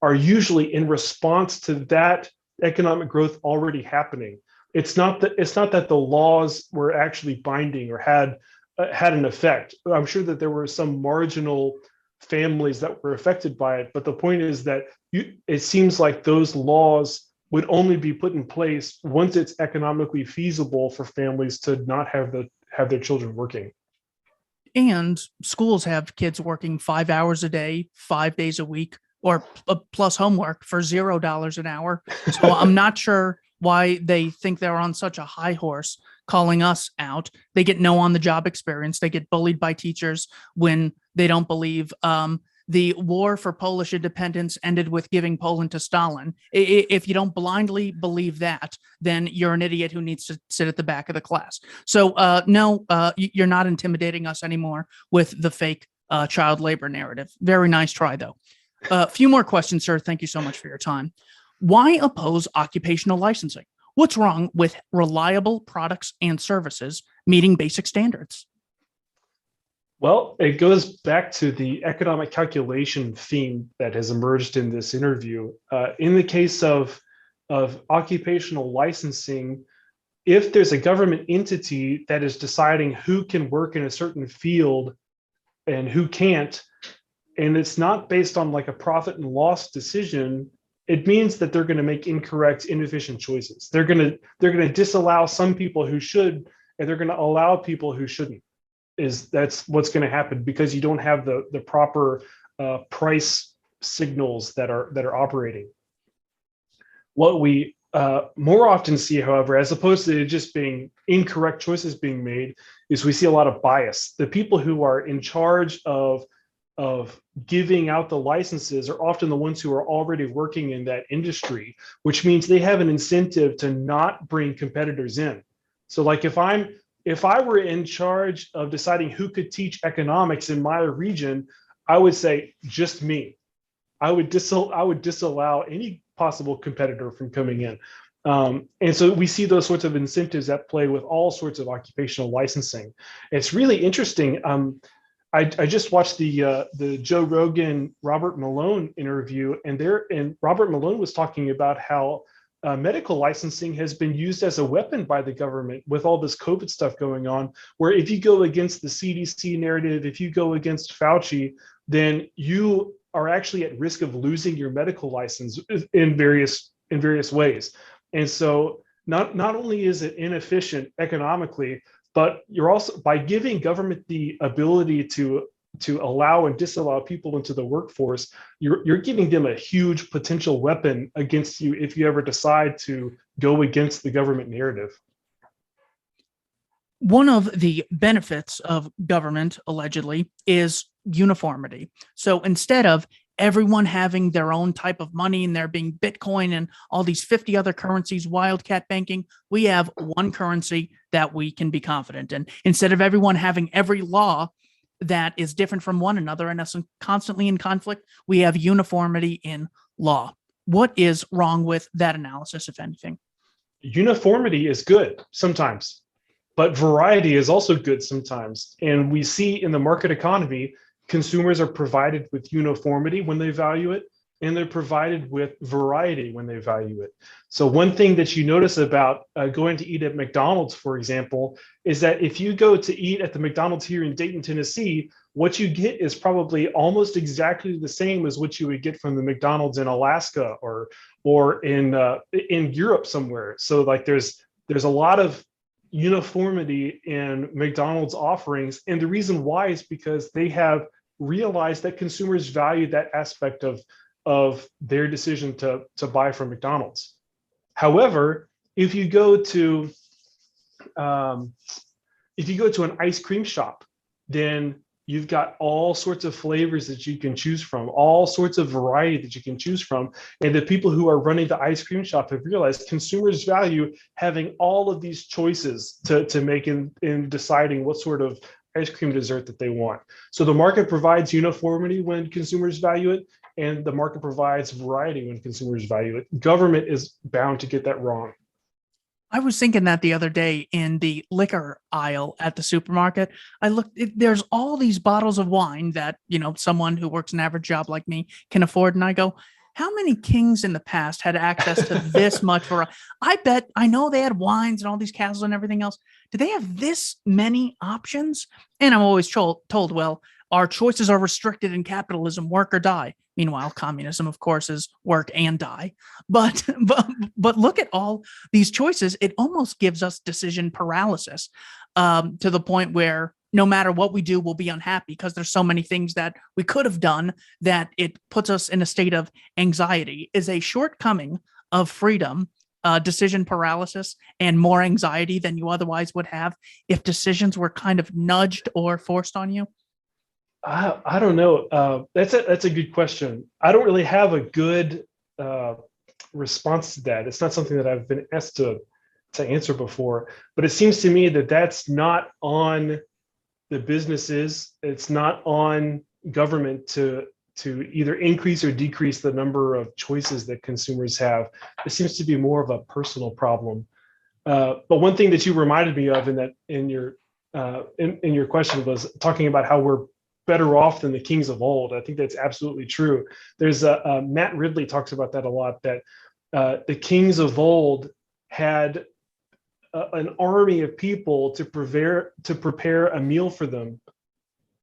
are usually in response to that economic growth already happening. It's not that the laws were actually binding or had an effect. I'm sure that there were some marginal families that were affected by it, but the point is that it seems like those laws would only be put in place once it's economically feasible for families to not have their children working. And schools have kids working 5 hours a day, 5 days a week, or plus homework for $0 an hour. So I'm not sure why they think they're on such a high horse calling us out. They get no on the job experience. They get bullied by teachers when they don't believe the war for Polish independence ended with giving Poland to Stalin. If you don't blindly believe that, then you're an idiot who needs to sit at the back of the class. So no, you're not intimidating us anymore with the fake child labor narrative. Very nice try, though. A few more questions, sir. Thank you so much for your time. Why oppose occupational licensing? What's wrong with reliable products and services meeting basic standards? Well, it goes back to the economic calculation theme that has emerged in this interview. In the case of occupational licensing, if there's a government entity that is deciding who can work in a certain field and who can't, and it's not based on like a profit and loss decision, it means that they're going to make incorrect, inefficient choices. They're going to disallow some people who should, and they're going to allow people who shouldn't. That's what's going to happen, because you don't have the proper price signals that are operating. What we more often see, however, as opposed to just being incorrect choices being made, is we see a lot of bias. The people who are in charge of giving out the licenses are often the ones who are already working in that industry, which means they have an incentive to not bring competitors in. So like if I were in charge of deciding who could teach economics in my region, I would say just me. I would disallow any possible competitor from coming in. And so we see those sorts of incentives at play with all sorts of occupational licensing. It's really interesting. I just watched the Joe Rogan Robert Malone interview, and Robert Malone was talking about how medical licensing has been used as a weapon by the government with all this COVID stuff going on, where if you go against the CDC narrative, if you go against Fauci, then you are actually at risk of losing your medical license in various ways. And so not only is it inefficient economically, but you're also, by giving government the ability to allow and disallow people into the workforce, you're giving them a huge potential weapon against you if you ever decide to go against the government narrative. One of the benefits of government, allegedly, is uniformity. So instead of everyone having their own type of money and there being Bitcoin and all these 50 other currencies, wildcat banking, we have one currency that we can be confident in. Instead of everyone having every law that is different from one another and us constantly in conflict, we have uniformity in law. What is wrong with that analysis, if anything? Uniformity is good sometimes, but variety is also good sometimes. And we see in the market economy, consumers are provided with uniformity when they value it, and they're provided with variety when they value it. So one thing that you notice about going to eat at McDonald's, for example, is that if you go to eat at the McDonald's here in Dayton, Tennessee, what you get is probably almost exactly the same as what you would get from the McDonald's in Alaska or in Europe somewhere. So like there's a lot of uniformity in McDonald's offerings, and the reason why is because they have realize that consumers value that aspect of their decision to buy from McDonald's. However, if you go to an ice cream shop, then you've got all sorts of flavors that you can choose from, all sorts of variety that you can choose from. And the people who are running the ice cream shop have realized consumers value having all of these choices to make in deciding what sort of ice cream dessert that they want. So the market provides uniformity when consumers value it, and the market provides variety when consumers value it. Government is bound to get that wrong. I was thinking that the other day in the liquor aisle at the supermarket. I looked, there's all these bottles of wine that, someone who works an average job like me can afford. And I go, how many kings in the past had access to this much variety? I know they had wines and all these castles and everything else. Do they have this many options? And I'm always told, well, our choices are restricted in capitalism, work or die. Meanwhile, communism, of course, is work and die. But look at all these choices. It almost gives us decision paralysis, to the point where no matter what we do, we'll be unhappy because there's so many things that we could have done that it puts us in a state of anxiety. Is a shortcoming of freedom, decision paralysis, and more anxiety than you otherwise would have if decisions were kind of nudged or forced on you? I don't know. That's a good question. I don't really have a good response to that. It's not something that I've been asked to answer before, but it seems to me that that's not on the businesses. It's not on government to either increase or decrease the number of choices that consumers have. It seems to be more of a personal problem. But one thing that you reminded me of in your question was talking about how we're better off than the kings of old. I think that's absolutely true. There's Matt Ridley talks about that a lot, that the kings of old had an army of people to prepare a meal for them.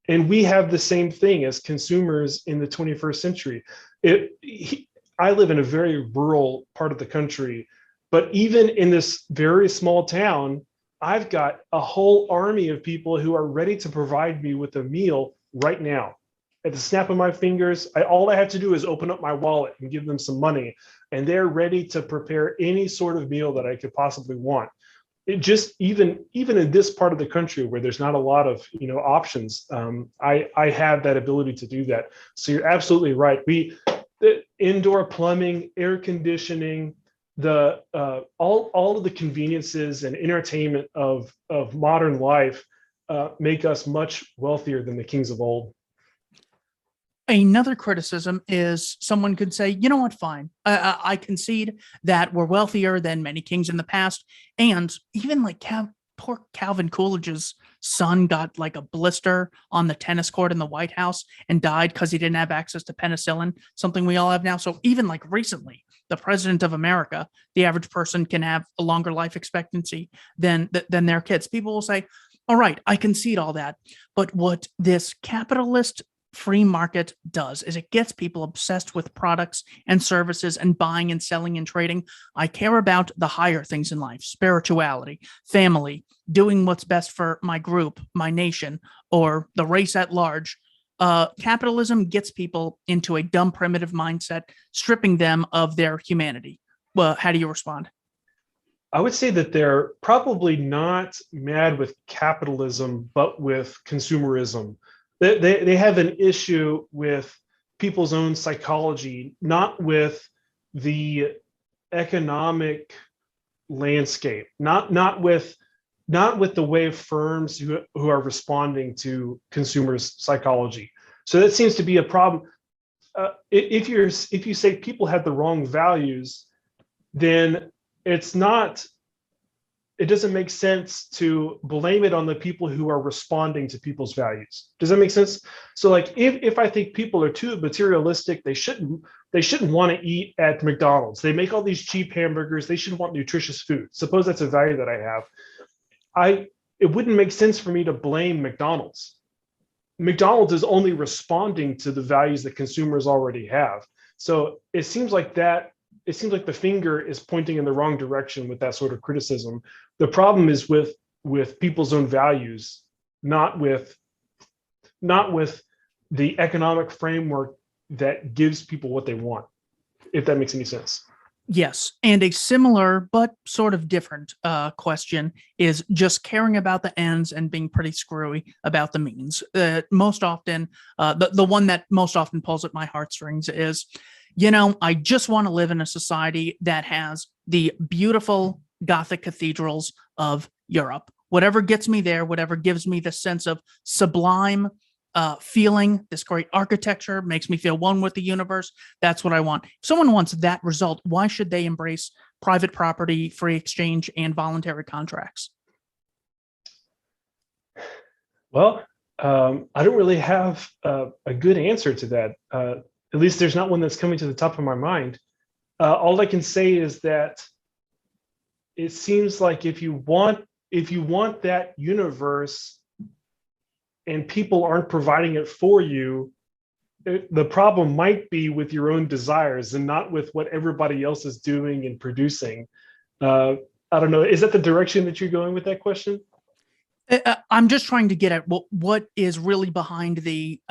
And we have the same thing as consumers in the 21st century. I live in a very rural part of the country, but even in this very small town, I've got a whole army of people who are ready to provide me with a meal right now. At the snap of my fingers, all I have to do is open up my wallet and give them some money, and they're ready to prepare any sort of meal that I could possibly want. It just even in this part of the country where there's not a lot of options, I have that ability to do that. So you're absolutely right. The indoor plumbing, air conditioning, the all of the conveniences and entertainment of modern life make us much wealthier than the kings of old. Another criticism is someone could say, you know what, fine. I concede that we're wealthier than many kings in the past. And even like poor Calvin Coolidge's son got like a blister on the tennis court in the White House and died because he didn't have access to penicillin, something we all have now. So even like recently, the president of America, the average person can have a longer life expectancy than their kids. People will say, all right, I concede all that. But what this capitalist free market does is it gets people obsessed with products and services and buying and selling and trading. I care about the higher things in life: spirituality, family, doing what's best for my group, my nation, or the race at large. Capitalism gets people into a dumb, primitive mindset, stripping them of their humanity. Well, how do you respond? I would say that they're probably not mad with capitalism, but with consumerism. They have an issue with people's own psychology, not with the economic landscape, not with the way firms who are responding to consumers' psychology. So that seems to be a problem. If you say people have the wrong values, then it doesn't make sense to blame it on the people who are responding to people's values. Does that make sense? So like if I think people are too materialistic, they shouldn't want to eat at McDonald's. They make all these cheap hamburgers. They should want nutritious food. Suppose that's a value that I have. It wouldn't make sense for me to blame McDonald's. McDonald's is only responding to the values that consumers already have. So it seems like the finger is pointing in the wrong direction with that sort of criticism. The problem is with people's own values, not with the economic framework that gives people what they want, if that makes any sense. Yes. And a similar but sort of different question is just caring about the ends and being pretty screwy about the means. Most often, the one that most often pulls at my heartstrings is, I just want to live in a society that has the beautiful Gothic cathedrals of Europe. Whatever gets me there, whatever gives me the sense of sublime feeling, this great architecture makes me feel one with the universe. That's what I want. If someone wants that result, why should they embrace private property, free exchange, and voluntary contracts? Well, I don't really have a good answer to that. At least there's not one that's coming to the top of my mind. All I can say is that it seems like if you want that universe and people aren't providing it for you, the problem might be with your own desires and not with what everybody else is doing and producing. I don't know. Is that the direction that you're going with that question? I'm just trying to get at what is really behind the,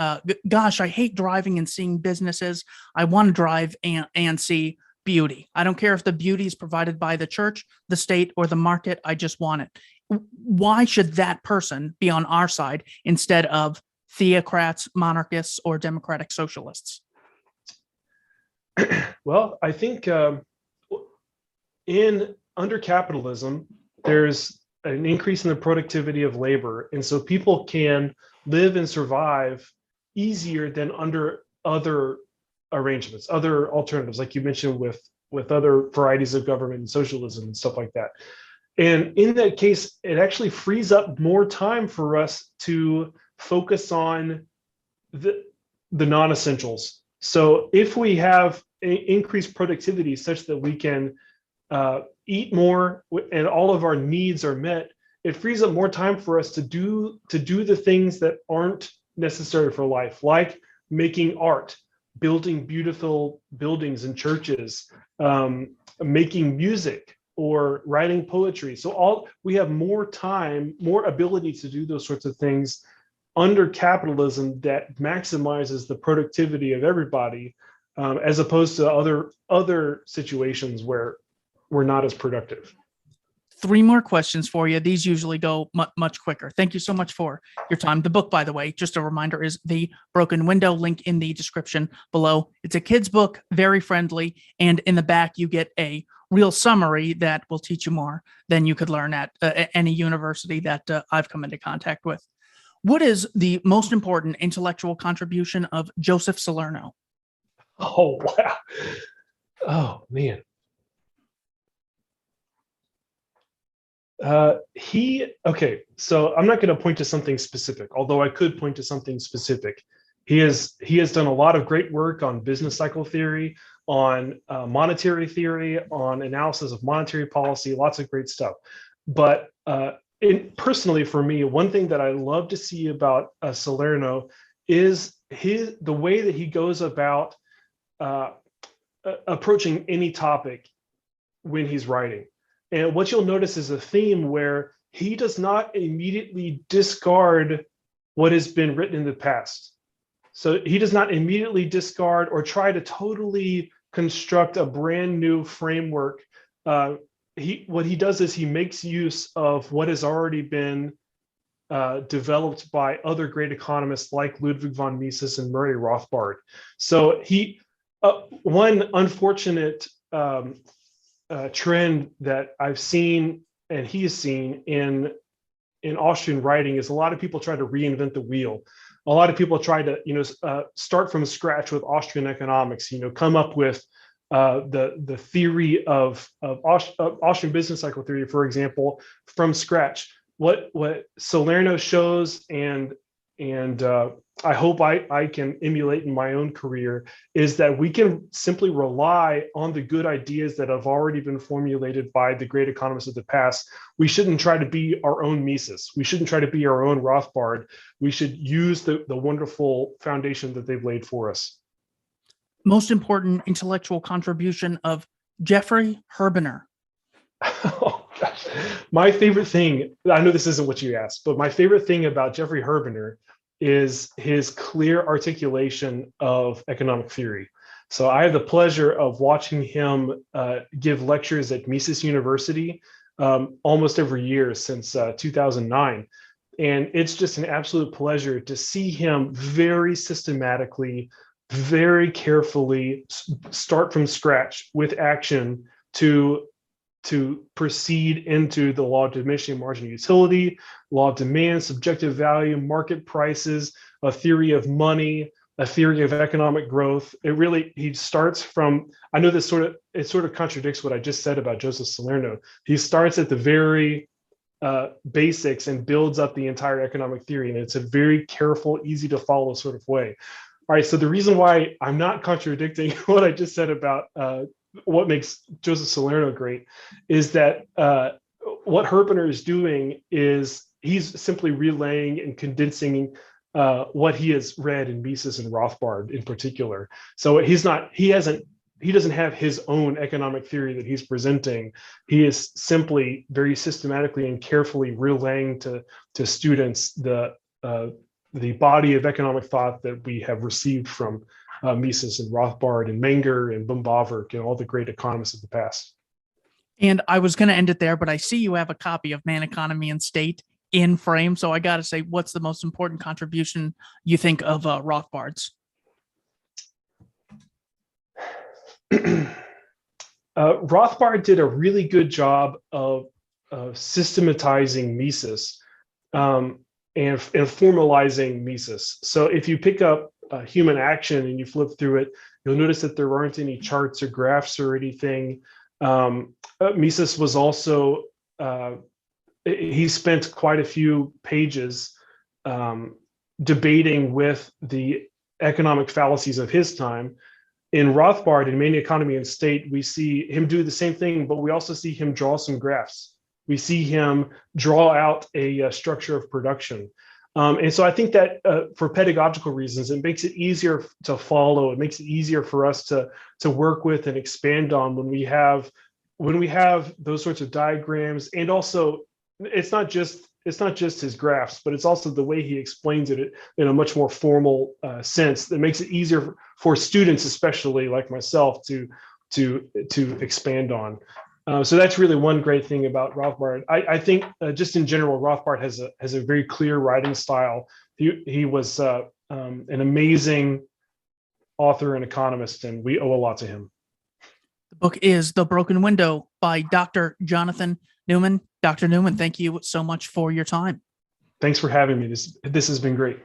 gosh, I hate driving and seeing businesses. I want to drive and see beauty. I don't care if the beauty is provided by the church, the state, or the market. I just want it. Why should that person be on our side instead of theocrats, monarchists, or democratic socialists? Well, I think under capitalism, there's an increase in the productivity of labor, and so people can live and survive easier than under other arrangements, other alternatives, like you mentioned with other varieties of government and socialism and stuff like that. And in that case, it actually frees up more time for us to focus on the non-essentials. So if we have increased productivity such that we can eat more and all of our needs are met, it frees up more time for us to do the things that aren't necessary for life, like making art, building beautiful buildings and churches, making music, or writing poetry. So we have more time, more ability to do those sorts of things under capitalism that maximizes the productivity of everybody, as opposed to other situations where we're not as productive. 3 more questions for you. These usually go much quicker. Thank you so much for your time. The book, by the way, just a reminder, is The Broken Window, link in the description below. It's a kid's book, very friendly. And in the back, you get a real summary that will teach you more than you could learn at any university that I've come into contact with. What is the most important intellectual contribution of Joseph Salerno? Oh, wow. Oh, man. Okay, so I'm not going to point to something specific, although I could point to something specific. He has done a lot of great work on business cycle theory, on monetary theory, on analysis of monetary policy, lots of great stuff. But personally, for me, one thing that I love to see about Salerno is the way that he goes about approaching any topic when he's writing. And what you'll notice is a theme where he does not immediately discard what has been written in the past. So he does not immediately discard or try to totally construct a brand new framework. What he does is he makes use of what has already been developed by other great economists like Ludwig von Mises and Murray Rothbard. So one unfortunate trend that I've seen and he has seen in Austrian writing is a lot of people try to reinvent the wheel. A lot of people try to start from scratch with Austrian economics. Come up with the theory of Austrian business cycle theory, for example, from scratch. What Salerno shows and I hope I can emulate in my own career is that we can simply rely on the good ideas that have already been formulated by the great economists of the past. We shouldn't try to be our own Mises. We shouldn't try to be our own Rothbard. We should use the wonderful foundation that they've laid for us. Most important intellectual contribution of Jeffrey Herbener. Oh, gosh. My favorite thing, I know this isn't what you asked, but my favorite thing about Jeffrey Herbener is his clear articulation of economic theory. So I have the pleasure of watching him give lectures at Mises University almost every year since 2009. And it's just an absolute pleasure to see him very systematically, very carefully start from scratch with action to proceed into the law of diminishing marginal utility, law of demand, subjective value, market prices, a theory of money, a theory of economic growth. He starts from, I know this sort of contradicts what I just said about Joseph Salerno. He starts at the very basics and builds up the entire economic theory. And it's a very careful, easy to follow sort of way. All right, so the reason why I'm not contradicting what I just said about what makes Joseph Salerno great is that what Herpener is doing is he's simply relaying and condensing what he has read in Mises and Rothbard in particular. So he doesn't have his own economic theory that he's presenting. He is simply very systematically and carefully relaying to students the body of economic thought that we have received from Mises and Rothbard and Menger and Bumbaverk and all the great economists of the past. And I was going to end it there, but I see you have a copy of Man, Economy, and State in frame. So I got to say, what's the most important contribution you think of Rothbard's? Rothbard did a really good job of systematizing Mises and formalizing Mises. So if you pick up Human Action and you flip through it, you'll notice that there aren't any charts or graphs or anything. Mises was also, he spent quite a few pages debating with the economic fallacies of his time. In Rothbard, in Man, Economy, and State, we see him do the same thing, but we also see him draw some graphs. We see him draw out a structure of production. And so I think that for pedagogical reasons, it makes it easier to follow. It makes it easier for us to work with and expand on when we have those sorts of diagrams. And also, it's not just his graphs, but it's also the way he explains it in a much more formal sense that makes it easier for students, especially like myself, to expand on. So that's really one great thing about Rothbard. I think just in general, Rothbard has a very clear writing style. He was an amazing author and economist, and we owe a lot to him. The book is The Broken Window by Dr. Jonathan Newman. Dr. Newman, thank you so much for your time. Thanks for having me. This has been great.